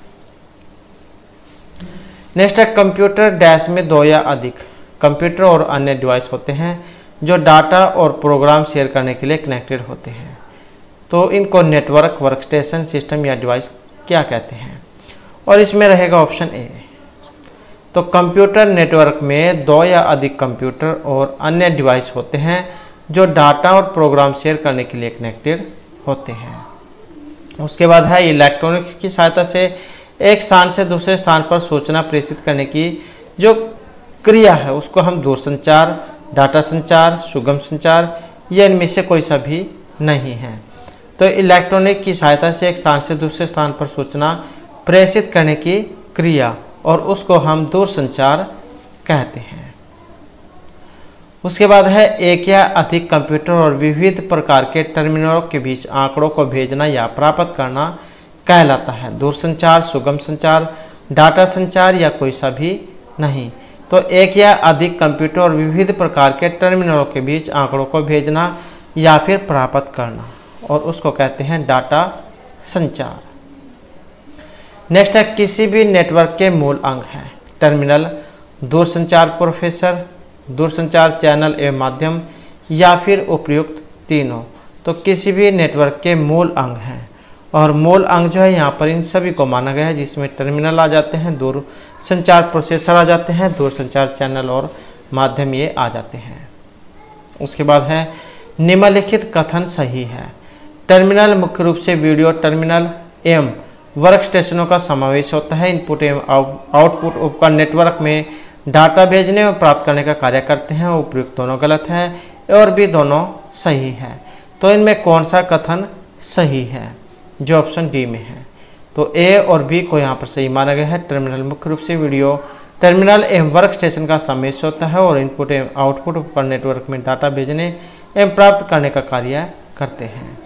नेक्स्ट है कंप्यूटर डैश में दो या अधिक कंप्यूटर और अन्य डिवाइस होते हैं जो डाटा और प्रोग्राम शेयर करने के लिए कनेक्टेड होते हैं, तो इनको नेटवर्क, वर्कस्टेशन, सिस्टम या डिवाइस क्या कहते हैं? और इसमें रहेगा ऑप्शन ए। तो कंप्यूटर नेटवर्क में दो या अधिक कंप्यूटर और अन्य डिवाइस होते हैं जो डाटा और प्रोग्राम शेयर करने के लिए कनेक्टेड होते हैं। उसके बाद है इलेक्ट्रॉनिक्स की सहायता से एक स्थान से दूसरे स्थान पर सूचना प्रेषित करने की जो क्रिया है उसको हम दूरसंचार, डाटा संचार, सुगम संचार, या इनमें से कोई सा भी नहीं है। तो इलेक्ट्रॉनिक की सहायता से एक स्थान से दूसरे स्थान पर सूचना प्रेषित करने की क्रिया और उसको हम दूरसंचार कहते हैं। उसके बाद है एक या अधिक कंप्यूटर और विविध प्रकार के टर्मिनलों के बीच आंकड़ों को भेजना या प्राप्त करना कहलाता है दूरसंचार, सुगम संचार, डाटा संचार या कोई सा भी नहीं। तो एक या अधिक कंप्यूटर और विविध प्रकार के टर्मिनलों के बीच आंकड़ों को भेजना या फिर प्राप्त करना और उसको कहते हैं डाटा संचार। नेक्स्ट है किसी भी नेटवर्क के मूल अंग हैं टर्मिनल, दूरसंचार प्रोसेसर, दूरसंचार चैनल एवं माध्यम या फिर उपयुक्त तीनों। तो किसी भी नेटवर्क के मूल अंग हैं और मूल अंग जो है यहाँ पर इन सभी को माना गया है, जिसमें टर्मिनल आ जाते हैं, दूरसंचार प्रोसेसर आ जाते हैं, दूरसंचार चैनल और माध्यम ये आ जाते हैं। उसके बाद है निम्नलिखित कथन सही है। टर्मिनल मुख्य रूप से वीडियो टर्मिनल एवं वर्क स्टेशनों का समावेश होता है। इनपुट एवं आउटपुट उपकरण नेटवर्क में डाटा भेजने और प्राप्त करने का कार्य करते हैं। उपयुक्त दोनों गलत है और भी दोनों सही है। तो इनमें कौन सा कथन सही है? जो ऑप्शन डी में है। तो ए और बी को यहाँ पर सही माना गया है। टर्मिनल मुख्य रूप से वीडियो टर्मिनल एवं वर्क स्टेशन का समावेश होता है और इनपुट एवं आउटपुट उपकरण नेटवर्क में डाटा भेजने एवं प्राप्त करने का कार्य करते हैं।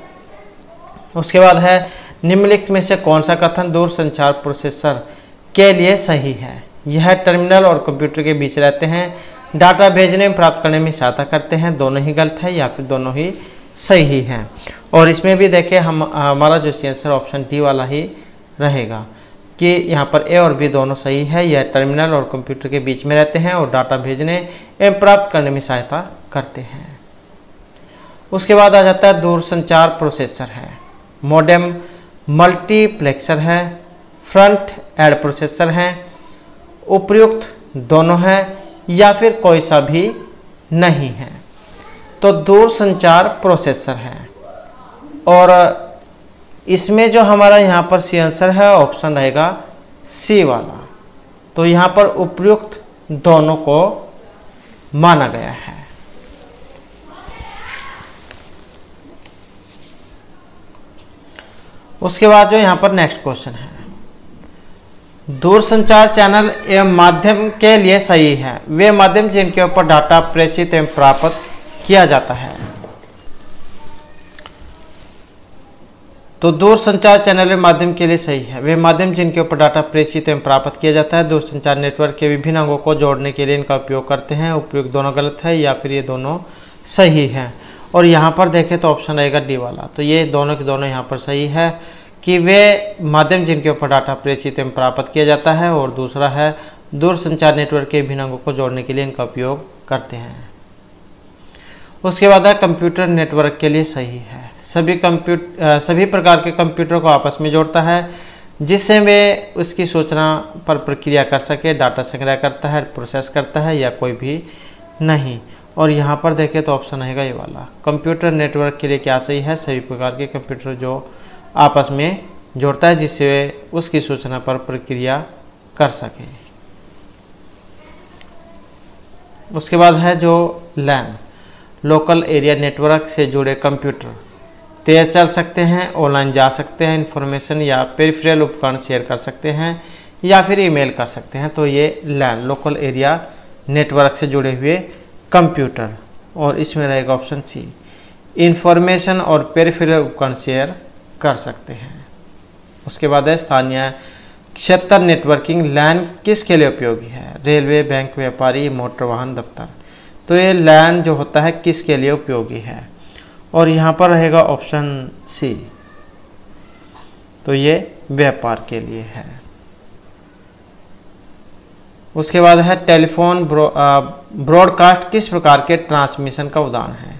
उसके बाद है निम्नलिखित में से कौन सा कथन दूरसंचार प्रोसेसर के लिए सही है? यह टर्मिनल और कंप्यूटर के बीच रहते हैं, डाटा भेजने में प्राप्त करने में सहायता करते हैं। दोनों ही गलत है या फिर दोनों ही सही हैं। और इसमें भी देखें हमारा जो आंसर ऑप्शन डी वाला ही रहेगा कि यहाँ पर ए और बी दोनों सही है। यह टर्मिनल और कंप्यूटर के बीच में रहते हैं और डाटा भेजने एवं प्राप्त करने में सहायता करते हैं। उसके बाद आ जाता है दूरसंचार प्रोसेसर है, मॉडेम मल्टीप्लेक्सर है, फ्रंट एंड प्रोसेसर है, उपयुक्त दोनों है या फिर कोई सा भी नहीं है। तो दूरसंचार प्रोसेसर है और इसमें जो हमारा यहाँ पर सी आंसर है ऑप्शन रहेगा सी वाला। तो यहाँ पर उपयुक्त दोनों को माना गया है। उसके बाद जो यहाँ पर नेक्स्ट क्वेश्चन है, दूरसंचार चैनल एवं माध्यम के लिए सही है वे माध्यम जिनके ऊपर डाटा प्रेषित एवं प्राप्त किया जाता है। तो दूरसंचार चैनल एवं माध्यम के लिए सही है वे माध्यम जिनके ऊपर डाटा प्रेषित एवं प्राप्त किया जाता है। दूरसंचार नेटवर्क के विभिन्न अंगों को जोड़ने के लिए इनका उपयोग करते हैं। उपयोग दोनों गलत है या फिर ये दोनों सही है। और यहाँ पर देखें तो ऑप्शन रहेगा डी वाला। तो ये दोनों के दोनों यहाँ पर सही है कि वे माध्यम जिनके ऊपर डाटा प्रेषित एवं प्राप्त किया जाता है। और दूसरा है दूरसंचार नेटवर्क के विभिन्न अंगों को जोड़ने के लिए इनका उपयोग करते हैं। उसके बाद है कंप्यूटर नेटवर्क के लिए सही है सभी प्रकार के कंप्यूटर को आपस में जोड़ता है जिससे वे उसकी सूचना पर प्रक्रिया कर सके, डाटा संग्रह करता है, प्रोसेस करता है या कोई भी नहीं। और यहाँ पर देखें तो ऑप्शन रहेगा ये वाला। कंप्यूटर नेटवर्क के लिए क्या सही है? सभी प्रकार के कंप्यूटर जो आपस में जोड़ता है जिससे वे उसकी सूचना पर प्रक्रिया कर सके। उसके बाद है जो लैन लोकल एरिया नेटवर्क से जुड़े कंप्यूटर तेज चल सकते हैं, ऑनलाइन जा सकते हैं, इंफॉर्मेशन या पेरिफेरल उपकरण शेयर कर सकते हैं या फिर ईमेल कर सकते हैं। तो ये लैन लोकल एरिया नेटवर्क से जुड़े हुए कंप्यूटर। और इसमें रहेगा ऑप्शन सी। इंफॉर्मेशन और पेरिफेरल उपकरण शेयर कर सकते हैं। उसके बाद है स्थानीय क्षेत्र नेटवर्किंग लैन किसके लिए उपयोगी है? रेलवे, बैंक, व्यापारी, मोटर वाहन, दफ्तर। तो ये लैन जो होता है किसके लिए उपयोगी है? और यहाँ पर रहेगा ऑप्शन सी, तो ये व्यापार के लिए है। उसके बाद है टेलीफोन ब्रॉडकास्ट किस प्रकार के ट्रांसमिशन का उदाहरण है?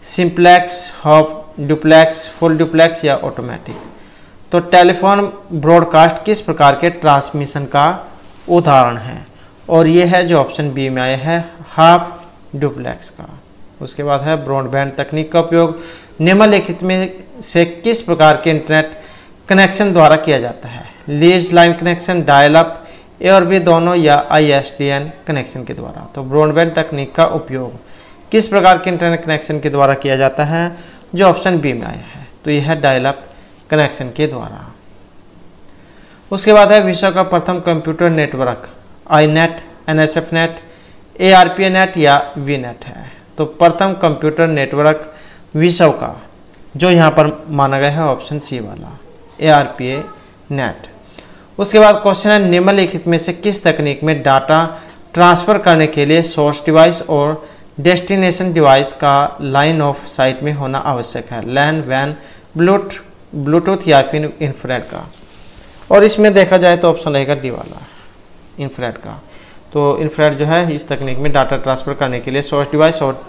Simplex, half duplex, full duplex या ऑटोमेटिक। तो टेलीफोन ब्रॉडकास्ट किस प्रकार के ट्रांसमिशन का उदाहरण है? और ये है जो ऑप्शन बी में आया है, हाफ डुप्लेक्स का। उसके बाद है ब्रॉडबैंड तकनीक का उपयोग निम्नलिखित में से किस प्रकार के इंटरनेट कनेक्शन द्वारा किया जाता है? Lease line connection, dial up, A और बी दोनों, या ISDN कनेक्शन के द्वारा। तो ब्रॉडबैंड तकनीक का उपयोग किस प्रकार के इंटरनेट कनेक्शन के द्वारा किया जाता है? जो ऑप्शन बी में आया है, तो यह है डायल अप कनेक्शन के द्वारा। उसके बाद है विश्व का प्रथम computer network INET, NSF net, ARPA net या VNet है। तो प्रथम कंप्यूटर नेटवर्क विश्व का जो यहाँ पर माना गया है ऑप्शन सी वाला, ARPA नेट। उसके बाद क्वेश्चन है निम्नलिखित में से किस तकनीक में डाटा ट्रांसफर करने के लिए सोर्स डिवाइस और डेस्टिनेशन डिवाइस का लाइन ऑफ साइट में होना आवश्यक है? लैन, वैन, ब्लूटूथ या फिर इंफ्रारेड का। और इसमें देखा जाए तो ऑप्शन रहेगा डी वाला, इंफ्रारेड का। तो इंफ्रारेड जो है इस तकनीक में डाटा ट्रांसफर करने के लिए सोर्स डिवाइस और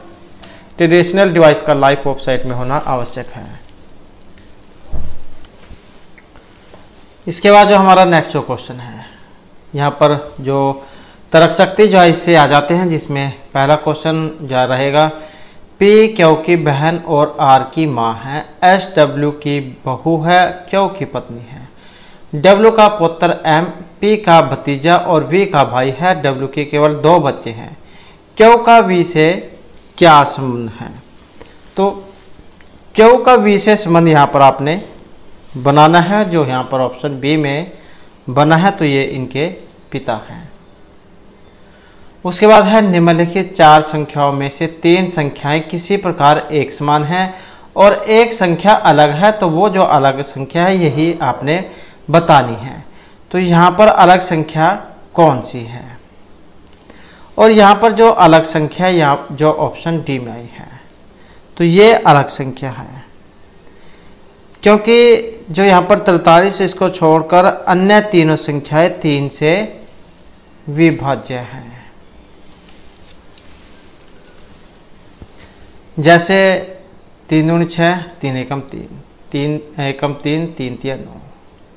ट्रेडिशनल डिवाइस का लाइफ ऑफ साइट में होना आवश्यक है। इसके बाद जो हमारा नेक्स्ट जो क्वेश्चन है, यहाँ पर जो तर्क शक्ति जो है इससे आ जाते हैं, जिसमें पहला क्वेश्चन जो रहेगा P क्यू की बहन और R की माँ है, S W की बहू है, क्यू की पत्नी है, W का पुत्र M, P का भतीजा और V का भाई है, W के केवल 2 बच्चे हैं, क्यू का V से क्या संबंध है? तो क्यू का V से संबंध यहाँ पर आपने बनाना है, जो यहाँ पर ऑप्शन बी में बना है, तो ये इनके पिता हैं। उसके बाद है निम्नलिखित 4 संख्याओं में से 3 संख्याएं किसी प्रकार एक समान हैं और एक संख्या अलग है, तो वो जो अलग संख्या है यही आपने बतानी है। तो यहाँ पर अलग संख्या कौन सी है? और यहाँ पर जो अलग संख्या यहाँ जो ऑप्शन डी में आई है, तो ये अलग संख्या है, क्योंकि जो यहाँ पर 43 इसको छोड़कर अन्य तीनों संख्याएं 3 से विभाज्य हैं। जैसे 3 दूनी 6, 3 एकम 3, 3 एकम 3, 3 तिया 9,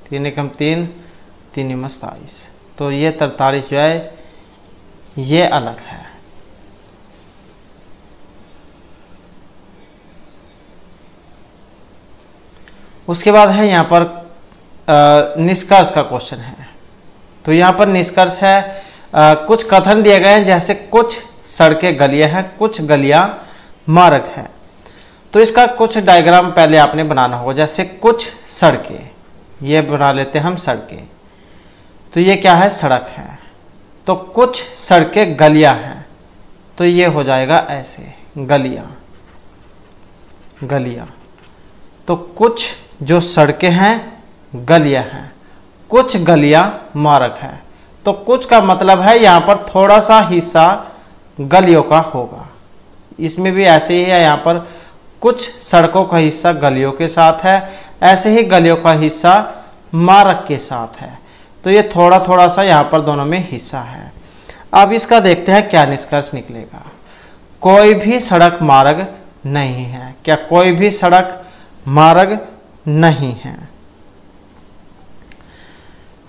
3 एकम 3, 3 नियम 27। तो ये 43 जो है ये अलग है। उसके बाद है यहाँ पर निष्कर्ष का क्वेश्चन है। तो यहाँ पर निष्कर्ष है कुछ कथन दिए गए हैं, जैसे कुछ सड़कें गलियां हैं, कुछ गलियां मार्ग है। तो इसका कुछ डायग्राम पहले आपने बनाना होगा। जैसे कुछ सड़कें, ये बना लेते हैं हम सड़कें, तो ये क्या है? सड़क है। तो कुछ सड़कें गलियां हैं, तो ये हो जाएगा ऐसे, गलियां, गलियां। तो कुछ जो सड़कें हैं गलियां हैं, कुछ गलियां मार्ग है। तो कुछ का मतलब है यहाँ पर थोड़ा सा हिस्सा गलियों का होगा। इसमें भी ऐसे ही है, यहाँ पर कुछ सड़कों का हिस्सा गलियों के साथ है, ऐसे ही गलियों का हिस्सा मार्ग के साथ है। तो ये थोड़ा थोड़ा सा यहाँ पर दोनों में हिस्सा है। अब इसका देखते हैं क्या निष्कर्ष निकलेगा। कोई भी सड़क मार्ग नहीं है। क्या कोई भी सड़क मार्ग नहीं है?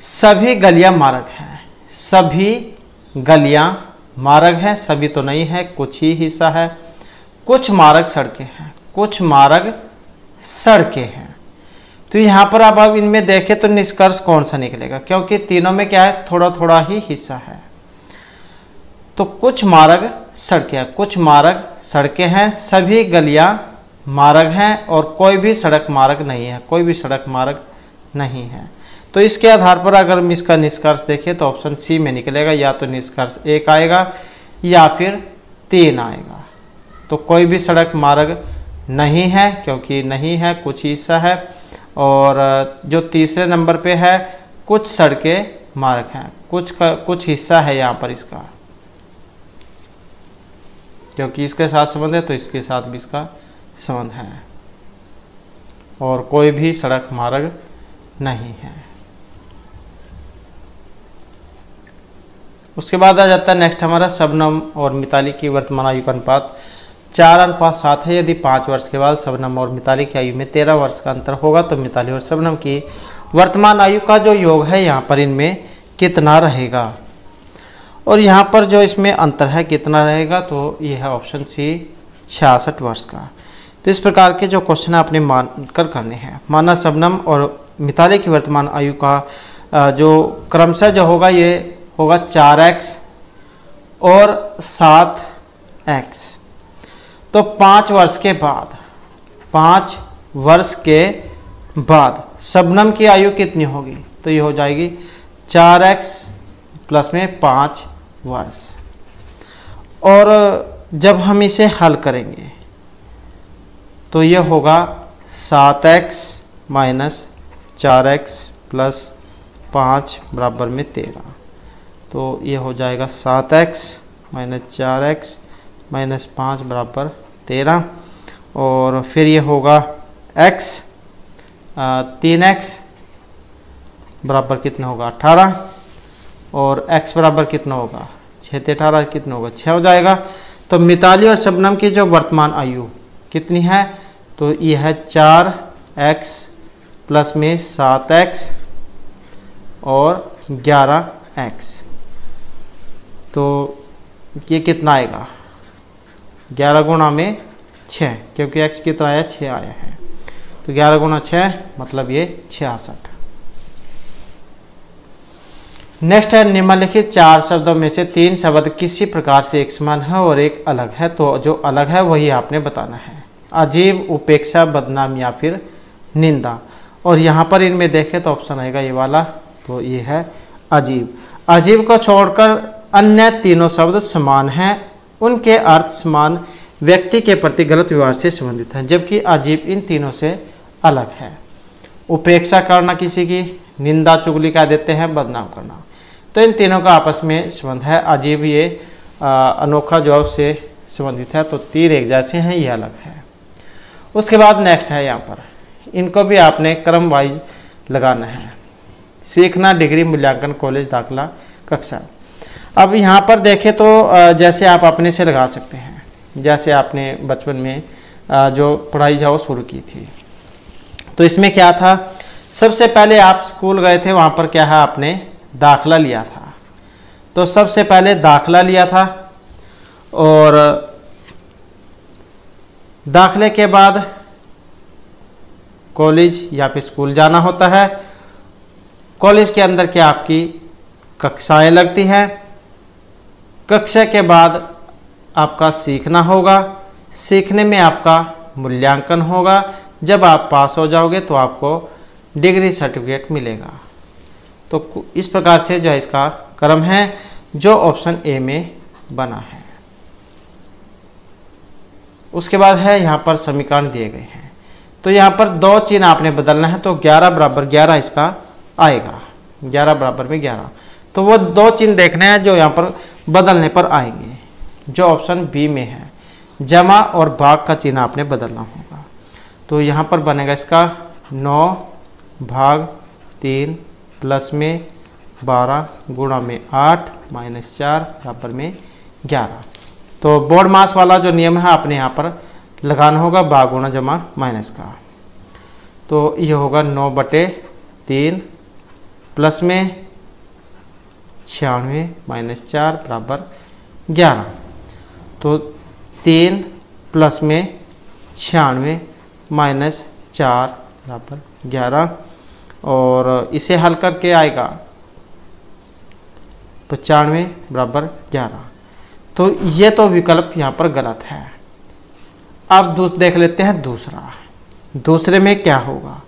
सभी गलियां मार्ग हैं। सभी गलियां मार्ग हैं, सभी तो नहीं है, कुछ ही हिस्सा है। कुछ मार्ग सड़कें हैं, कुछ मार्ग सड़कें हैं। तो यहाँ पर अब इनमें देखें तो निष्कर्ष कौन सा निकलेगा, क्योंकि तीनों में क्या है? थोड़ा थोड़ा ही हिस्सा है। तो कुछ मार्ग सड़कें, कुछ मार्ग सड़कें हैं, सभी गलियां मार्ग हैं और कोई भी सड़क मार्ग नहीं है, कोई भी सड़क मार्ग नहीं है। तो इसके आधार पर अगर हम इसका निष्कर्ष देखें तो ऑप्शन सी में निकलेगा, या तो निष्कर्ष 1 आएगा या फिर 3 आएगा। तो कोई भी सड़क मार्ग नहीं है, क्योंकि नहीं है कुछ हिस्सा है। और जो तीसरे नंबर पे है कुछ सड़कें मार्ग हैं, कुछ हिस्सा है यहाँ पर इसका, क्योंकि इसके साथ संबंध है तो इसके साथ भी इसका संबंध है। और कोई भी सड़क मार्ग नहीं है। उसके बाद आ जाता है नेक्स्ट हमारा शबनम और मिताली की वर्तमान आयु का अनुपात 4:7 है। यदि 5 वर्ष के बाद शबनम और मिताली की आयु में 13 वर्ष का अंतर होगा तो मिताली और शबनम की वर्तमान आयु का जो योग है यहाँ पर इनमें कितना रहेगा। और यहाँ पर जो इसमें अंतर है कितना रहेगा, तो यह है ऑप्शन सी 66 वर्ष का। तो इस प्रकार के जो क्वेश्चन आपने मान कर करने हैं। माना शबनम और मिताली की वर्तमान आयु का जो क्रमशः जो होगा ये होगा 4x और 7x। तो 5 वर्ष के बाद शबनम की आयु कितनी होगी, तो ये हो जाएगी 4x प्लस में 5 वर्ष। और जब हम इसे हल करेंगे तो ये होगा 7x माइनस 4x प्लस 5 बराबर में 13। तो ये हो जाएगा 7x माइनस 4x माइनस 5 बराबर 13। और फिर ये होगा x 3x बराबर कितना होगा 18। और x बराबर कितना होगा 6 से 18 कितना होगा 6 हो जाएगा। तो मिताली और शबनम की जो वर्तमान आयु कितनी है, तो ये है 4x प्लस में 7x और 11x। तो ये कितना आएगा 11 गुणा में 6, क्योंकि x कितना आया 6 आया है। तो 11 गुणा 6 मतलब ये 66। नेक्स्ट है निम्नलिखित 4 शब्दों में से 3 शब्द किसी प्रकार से एक समान है और एक अलग है। तो जो अलग है वही आपने बताना है। अजीब, उपेक्षा, बदनाम या फिर निंदा। और यहाँ पर इनमें देखें तो ऑप्शन आएगा ये वाला, तो ये है अजीब। अजीब को छोड़कर अन्य तीनों शब्द समान हैं, उनके अर्थ समान व्यक्ति के प्रति गलत व्यवहार से संबंधित हैं, जबकि अजीब इन तीनों से अलग है। उपेक्षा करना किसी की, निंदा चुगली कह देते हैं, बदनाम करना, तो इन तीनों का आपस में संबंध है। अजीब ये अनोखा जवाब से संबंधित है, तो तीर एक जैसे हैं, ये अलग है। उसके बाद नेक्स्ट है यहाँ पर, इनको भी आपने क्रम वाइज लगाना है। सीखना, डिग्री, मूल्यांकन, कॉलेज दाखिला, कक्षा। अब यहाँ पर देखें तो जैसे आप अपने से लगा सकते हैं, जैसे आपने बचपन में जो पढ़ाई जाओ शुरू की थी। तो इसमें क्या था, सबसे पहले आप स्कूल गए थे, वहाँ पर क्या है आपने दाखिला लिया था। तो सबसे पहले दाखिला लिया था और दाखिले के बाद कॉलेज या फिर स्कूल जाना होता है। कॉलेज के अंदर क्या आपकी कक्षाएं लगती हैं। कक्षा के बाद आपका सीखना होगा, सीखने में आपका मूल्यांकन होगा। जब आप पास हो जाओगे तो आपको डिग्री सर्टिफिकेट मिलेगा। तो इस प्रकार से जो है इसका क्रम है जो ऑप्शन ए में बना है। उसके बाद है यहाँ पर समीकरण दिए गए हैं। तो यहाँ पर 2 चिन्ह आपने बदलना है, तो 11 बराबर 11 इसका आएगा, 11 बराबर में 11। तो वो 2 चिन्ह देखने हैं जो यहाँ पर बदलने पर आएंगे, जो ऑप्शन बी में है। जमा और भाग का चिन्ह आपने बदलना होगा। तो यहाँ पर बनेगा इसका 9 भाग 3 प्लस में 12 गुणा में 8 माइनस 4 बराबर में 11। तो बोर्ड मास वाला जो नियम है आपने यहाँ पर लगाना होगा, भाग गुणा जमा माइनस का। तो ये होगा 9/3 प्लस में 96 माइनस 4 बराबर 11। तो 3 प्लस में 96 माइनस 4 बराबर 11। और इसे हल करके आएगा 95 बराबर 11। तो ये तो विकल्प यहाँ पर गलत है। अब देख लेते हैं दूसरे में क्या होगा।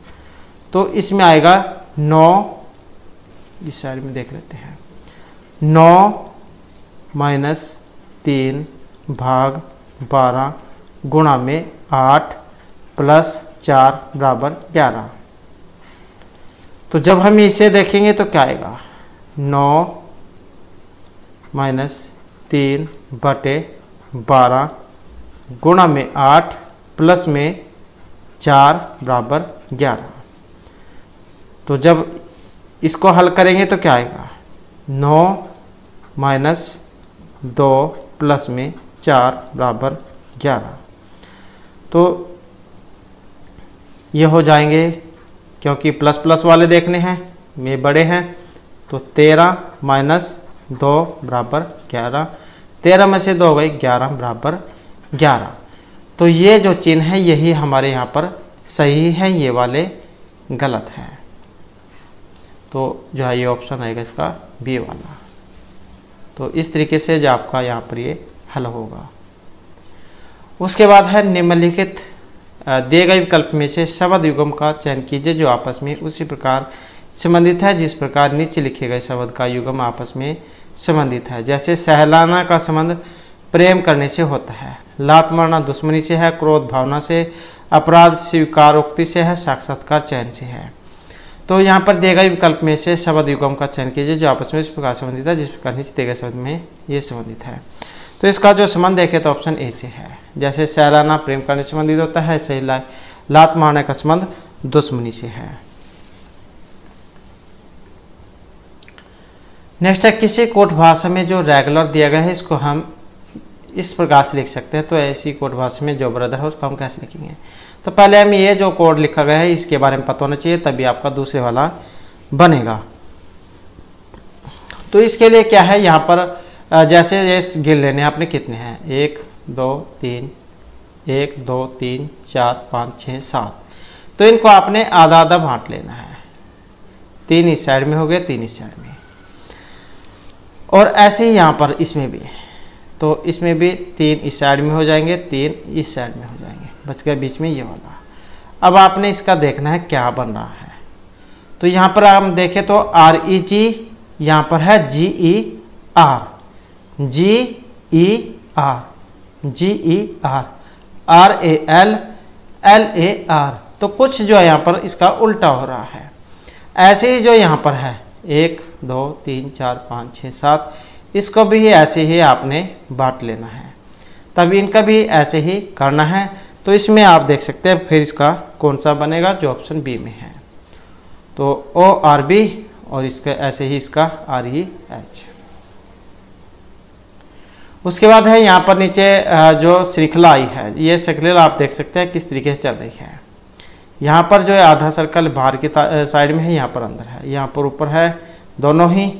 तो इसमें आएगा 9, इस साइड में देख लेते हैं, 9 माइनस 3 भाग 12 गुणा में 8 प्लस 4 बराबर 11। तो जब हम इसे देखेंगे तो क्या आएगा, 9 माइनस 3 बटे 12 गुणा में 8 प्लस में 4 बराबर 11। तो जब इसको हल करेंगे तो क्या आएगा, 9 माइनस 2 प्लस में 4 बराबर 11। तो ये हो जाएंगे, क्योंकि प्लस प्लस वाले देखने हैं, ये बड़े हैं, तो 13 माइनस 2 बराबर 11। 13 में से 2 हो गई, 11 बराबर 11। तो ये जो चिन्ह है यही हमारे यहाँ पर सही है, ये वाले गलत हैं। तो जो है ये ऑप्शन आएगा इसका बी वाला। तो इस तरीके से जो आपका यहाँ पर ये हल होगा। उसके बाद है निम्नलिखित दिए गए विकल्प में से शब्द युग्म का चयन कीजिए जो आपस में उसी प्रकार संबंधित है जिस प्रकार नीचे लिखे गए शब्द का युग्म आपस में संबंधित है। जैसे सहलाना का संबंध प्रेम करने से होता है, लात मारना दुश्मनी से है, क्रोध भावना से, अपराध स्वीकारोक्ति से है, साक्षात्कार चयन से है। तो यहाँ पर दिए गए विकल्प में से शब्द युग्म का चयन कीजिए जो आपस में इस प्रकार संबंधित है जिस प्रकार नीचे दिए गए शब्द में ये संबंधित है। तो इसका जो संबंध देखें तो ऑप्शन ए से है। जैसे सहलाना प्रेम करने से संबंधित होता है, सही लात मारने का संबंध दुश्मनी से है। नेक्स्ट है, किसी कोट भाषा में जो रेगुलर दिया गया है इसको हम इस प्रकार से लिख सकते हैं। तो ऐसी कोट भाषा में जो ब्रदर है उसको हम कैसे लिखेंगे। तो पहले हम ये जो कोड लिखा गया है इसके बारे में पता होना चाहिए, तभी आपका दूसरे वाला बनेगा। तो इसके लिए क्या है, यहाँ पर जैसे ये गिन लेने आपने कितने हैं, 1 2 3 1 2 3 4 5 6 7। तो इनको आपने आधा आधा बांट लेना है, 3 इस साइड में हो गए, 3 इस साइड में, और ऐसे ही यहाँ पर इसमें भी। तो इसमें भी 3 इस साइड में हो जाएंगे, 3 इस साइड में हो जाएंगे, बच गया बीच में ये वाला। अब आपने इसका देखना है क्या बन रहा है। तो यहाँ पर हम देखें तो REG यहाँ पर है GER, GER, GER, RAL, LAR। तो कुछ जो है यहाँ पर इसका उल्टा हो रहा है। ऐसे ही जो यहाँ पर है 1 2 3 4 5 6 7, इसको भी ऐसे ही आपने बांट लेना है, तभी इनका भी ऐसे ही करना है। तो इसमें आप देख सकते हैं फिर इसका कौन सा बनेगा, जो ऑप्शन बी में है। तो ORB और इसका ऐसे ही इसका REH। उसके बाद है यहाँ पर नीचे जो श्रृंखला आई है, ये श्रृंखला आप देख सकते हैं किस तरीके से चल रही है। यहाँ पर जो है आधा सर्कल बाहर की साइड में है, यहाँ पर अंदर है, यहाँ पर ऊपर है, दोनों ही।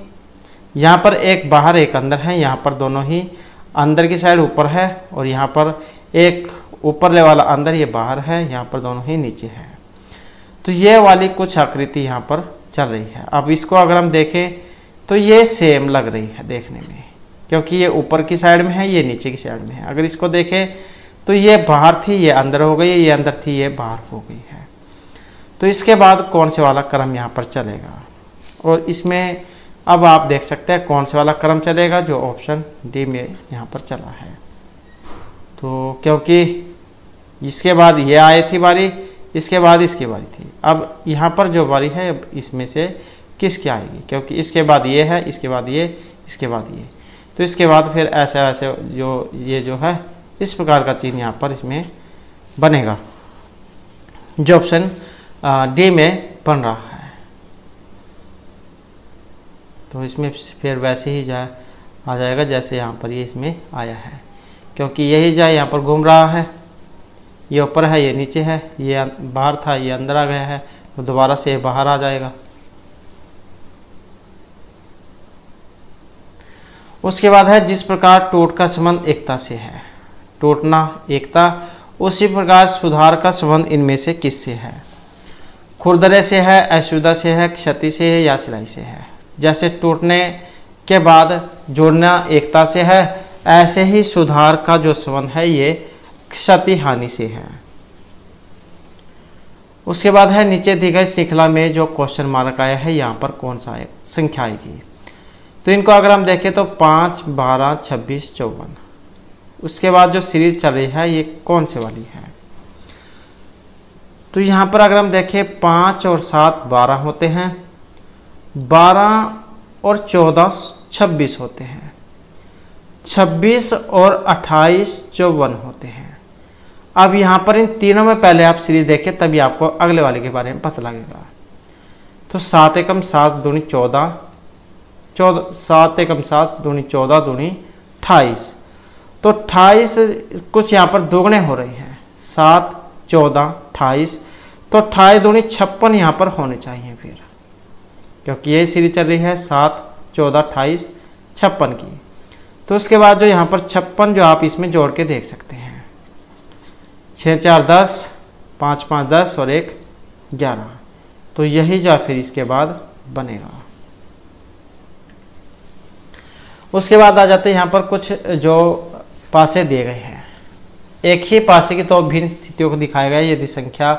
यहाँ पर एक बाहर एक अंदर है, यहाँ पर दोनों ही अंदर की साइड ऊपर है, और यहाँ पर एक ऊपर वाला अंदर, ये बाहर है, यहाँ पर दोनों ही नीचे है। तो ये वाली कुछ आकृति यहाँ पर चल रही है। अब इसको अगर हम देखें तो ये सेम लग रही है देखने में, क्योंकि ये ऊपर की साइड में है, ये नीचे की साइड में है। अगर इसको देखें तो ये बाहर थी, ये अंदर हो गई, ये अंदर थी, ये बाहर हो गई है। तो इसके बाद कौन से वाला क्रम यहाँ पर चलेगा, और इसमें अब आप देख सकते हैं कौन से वाला क्रम चलेगा, जो ऑप्शन डी में यहाँ पर चला है। तो क्योंकि इसके बाद ये आई थी बारी, इसके बाद इसकी बारी थी, अब यहाँ पर जो बारी है इसमें से किसकी आएगी, क्योंकि इसके बाद ये है, इसके बाद ये, इसके बाद ये। तो इसके बाद फिर ऐसे ऐसे जो ये जो है इस प्रकार का चिन्ह यहाँ पर इसमें बनेगा, जो ऑप्शन डी में बन रहा है। तो इसमें फिर वैसे ही आ जाएगा जैसे यहाँ पर ये इसमें आया है, क्योंकि यही जाए यहाँ पर घूम रहा है, ये ऊपर है, ये नीचे है, ये बाहर था, ये अंदर आ गया है, तो दोबारा से ये बाहर आ जाएगा। उसके बाद है जिस प्रकार टूट का संबंध एकता से है, टूटना एकता, उसी प्रकार सुधार का संबंध इनमें से किससे है। खुरदरे से है, असुविधा से है, क्षति से है, या सिलाई से है। जैसे टूटने के बाद जोड़ना एकता से है, ऐसे ही सुधार का जो संबंध है ये क्षति हानि से है। उसके बाद है नीचे दी गई श्रृंखला में जो क्वेश्चन मार्क आया है यहाँ पर कौन सा संख्या आएगी। तो इनको अगर हम देखें तो 5 12 26 54। उसके बाद जो सीरीज चल रही है ये कौन से वाली है। तो यहाँ पर अगर हम देखें 5 और 7 12 होते हैं, 12 और 14 26 होते हैं, 26 और 28 54 होते हैं। अब यहाँ पर इन तीनों में पहले आप सीरीज देखें तभी आपको अगले वाले के बारे में पता लगेगा। तो 7 एकम 7 दूनी 14, 7 एकम 7 दूनी 14 दूनी 28। तो 28 कुछ यहाँ पर दोगुने हो रहे हैं, 7 14 28। तो 28 दूनी 56 यहाँ पर होने चाहिए फिर, क्योंकि यही सीरीज चल रही है 7 14 28 56 की। तो उसके बाद जो यहाँ पर 56 जो आप इसमें जोड़ के देख सकते हैं, 6 4 10, 5 5 10 और 1 11। तो यही जो फिर इसके बाद बनेगा। उसके बाद आ जाते हैं यहाँ पर कुछ जो पासे दिए गए हैं। एक ही पासे की तो भिन्न स्थितियों को दिखाया गया है। यदि संख्या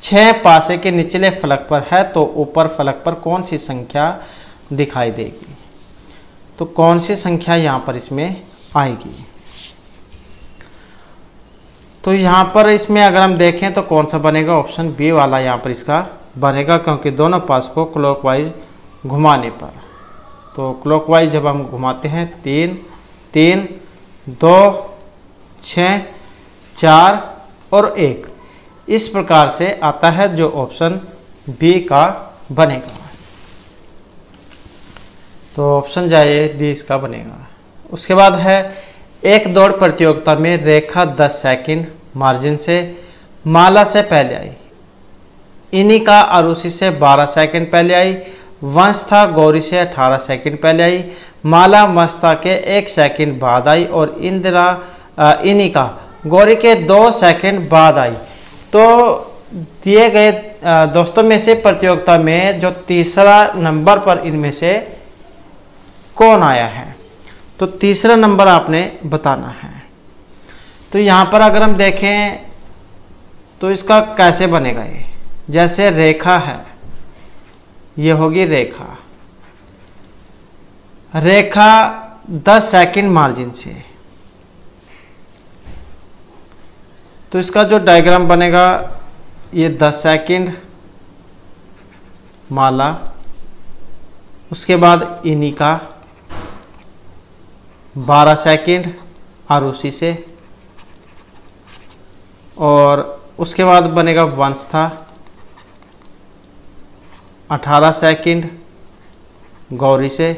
6 पासे के निचले फलक पर है तो ऊपर फलक पर कौन सी संख्या दिखाई देगी? तो कौन सी संख्या यहाँ पर इसमें आएगी? तो यहाँ पर इसमें अगर हम देखें तो कौन सा बनेगा? ऑप्शन बी वाला यहाँ पर इसका बनेगा, क्योंकि दोनों पास को क्लॉकवाइज घुमाने पर। तो क्लॉकवाइज जब हम घुमाते हैं 3 3 2 6 4 और 1, इस प्रकार से आता है जो ऑप्शन बी का बनेगा। तो ऑप्शन जाए डी इसका बनेगा। उसके बाद है एक दौड़ प्रतियोगिता में रेखा 10 सेकंड मार्जिन से माला से पहले आई, इनिका अरुषि से 12 सेकंड पहले आई, वंशथा गौरी से 18 सेकंड पहले आई, माला वंशथा के 1 सेकंड बाद आई और इंदिरा इनिका गौरी के 2 सेकंड बाद आई। तो दिए गए दोस्तों में से प्रतियोगिता में जो तीसरा नंबर पर इनमें से कौन आया है? तो तीसरा नंबर आपने बताना है। तो यहाँ पर अगर हम देखें तो इसका कैसे बनेगा? ये जैसे रेखा है, ये होगी रेखा, रेखा 10 सेकंड मार्जिन से। तो इसका जो डायग्राम बनेगा ये 10 सेकंड माला, उसके बाद इनिका 12 सेकंड आरुषि से, और उसके बाद बनेगा वंशथा 18 सेकंड गौरी से,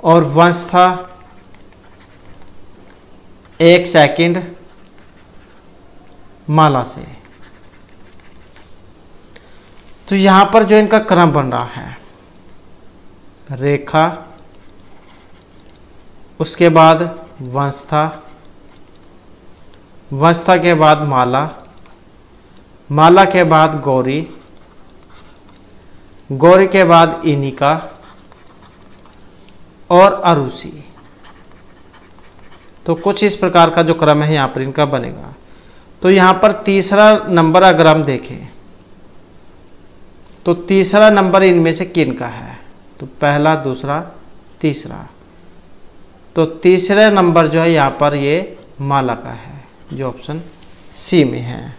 और वंशथा 1 सेकंड माला से। तो यहां पर जो इनका क्रम बन रहा है, रेखा, उसके बाद वंशथा, वंशथा के बाद माला, माला के बाद गौरी, गौरी के बाद इनिका और अरुषि। तो कुछ इस प्रकार का जो क्रम है यहाँ पर इनका बनेगा। तो यहाँ पर तीसरा नंबर अगर हम देखें तो तीसरा नंबर इनमें से किन का है? तो पहला, दूसरा, तीसरा। तो तीसरा नंबर जो है यहाँ पर ये माला का है, जो ऑप्शन सी में है।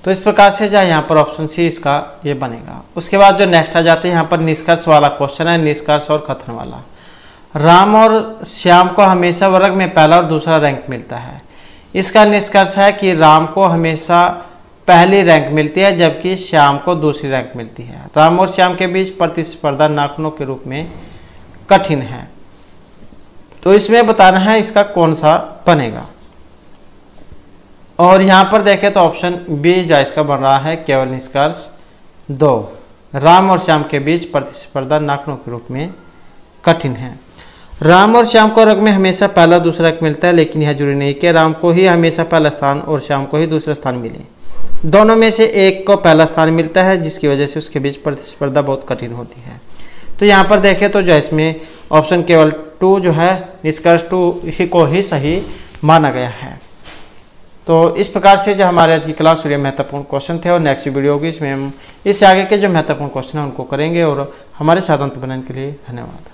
तो इस प्रकार से जो यहाँ पर ऑप्शन सी इसका ये बनेगा। उसके बाद जो नेक्स्ट आ जाते हैं यहाँ पर निष्कर्ष वाला क्वेश्चन है, निष्कर्ष और कथन वाला। राम और श्याम को हमेशा वर्ग में पहला और दूसरा रैंक मिलता है। इसका निष्कर्ष है कि राम को हमेशा पहली रैंक मिलती है जबकि श्याम को दूसरी रैंक मिलती है। राम और श्याम के बीच प्रतिस्पर्धा नाखूनों के रूप में कठिन है। तो इसमें बताना है इसका कौन सा बनेगा। और यहाँ पर देखें तो ऑप्शन बी जो इसका बन रहा है केवल निष्कर्ष 2, राम और श्याम के बीच प्रतिस्पर्धा नाखूनों के रूप में कठिन है। राम और श्याम को वर्ग में हमेशा पहला दूसरा रैंक मिलता है, लेकिन यह जरूरी नहीं कि राम को ही हमेशा पहला स्थान और श्याम को ही दूसरा स्थान मिले। दोनों में से एक को पहला स्थान मिलता है, जिसकी वजह से उसके बीच प्रतिस्पर्धा बहुत कठिन होती है। तो यहाँ पर देखें तो जो इसमें ऑप्शन केवल 2 जो है निष्कर्ष 2 ही को ही सही माना गया है। तो इस प्रकार से जो हमारे आज की क्लास ये महत्वपूर्ण क्वेश्चन थे, और नेक्स्ट वीडियो होगी इसमें हम इससे आगे के जो महत्वपूर्ण क्वेश्चन है उनको करेंगे। और हमारे साथ अंत बनाने के लिए धन्यवाद।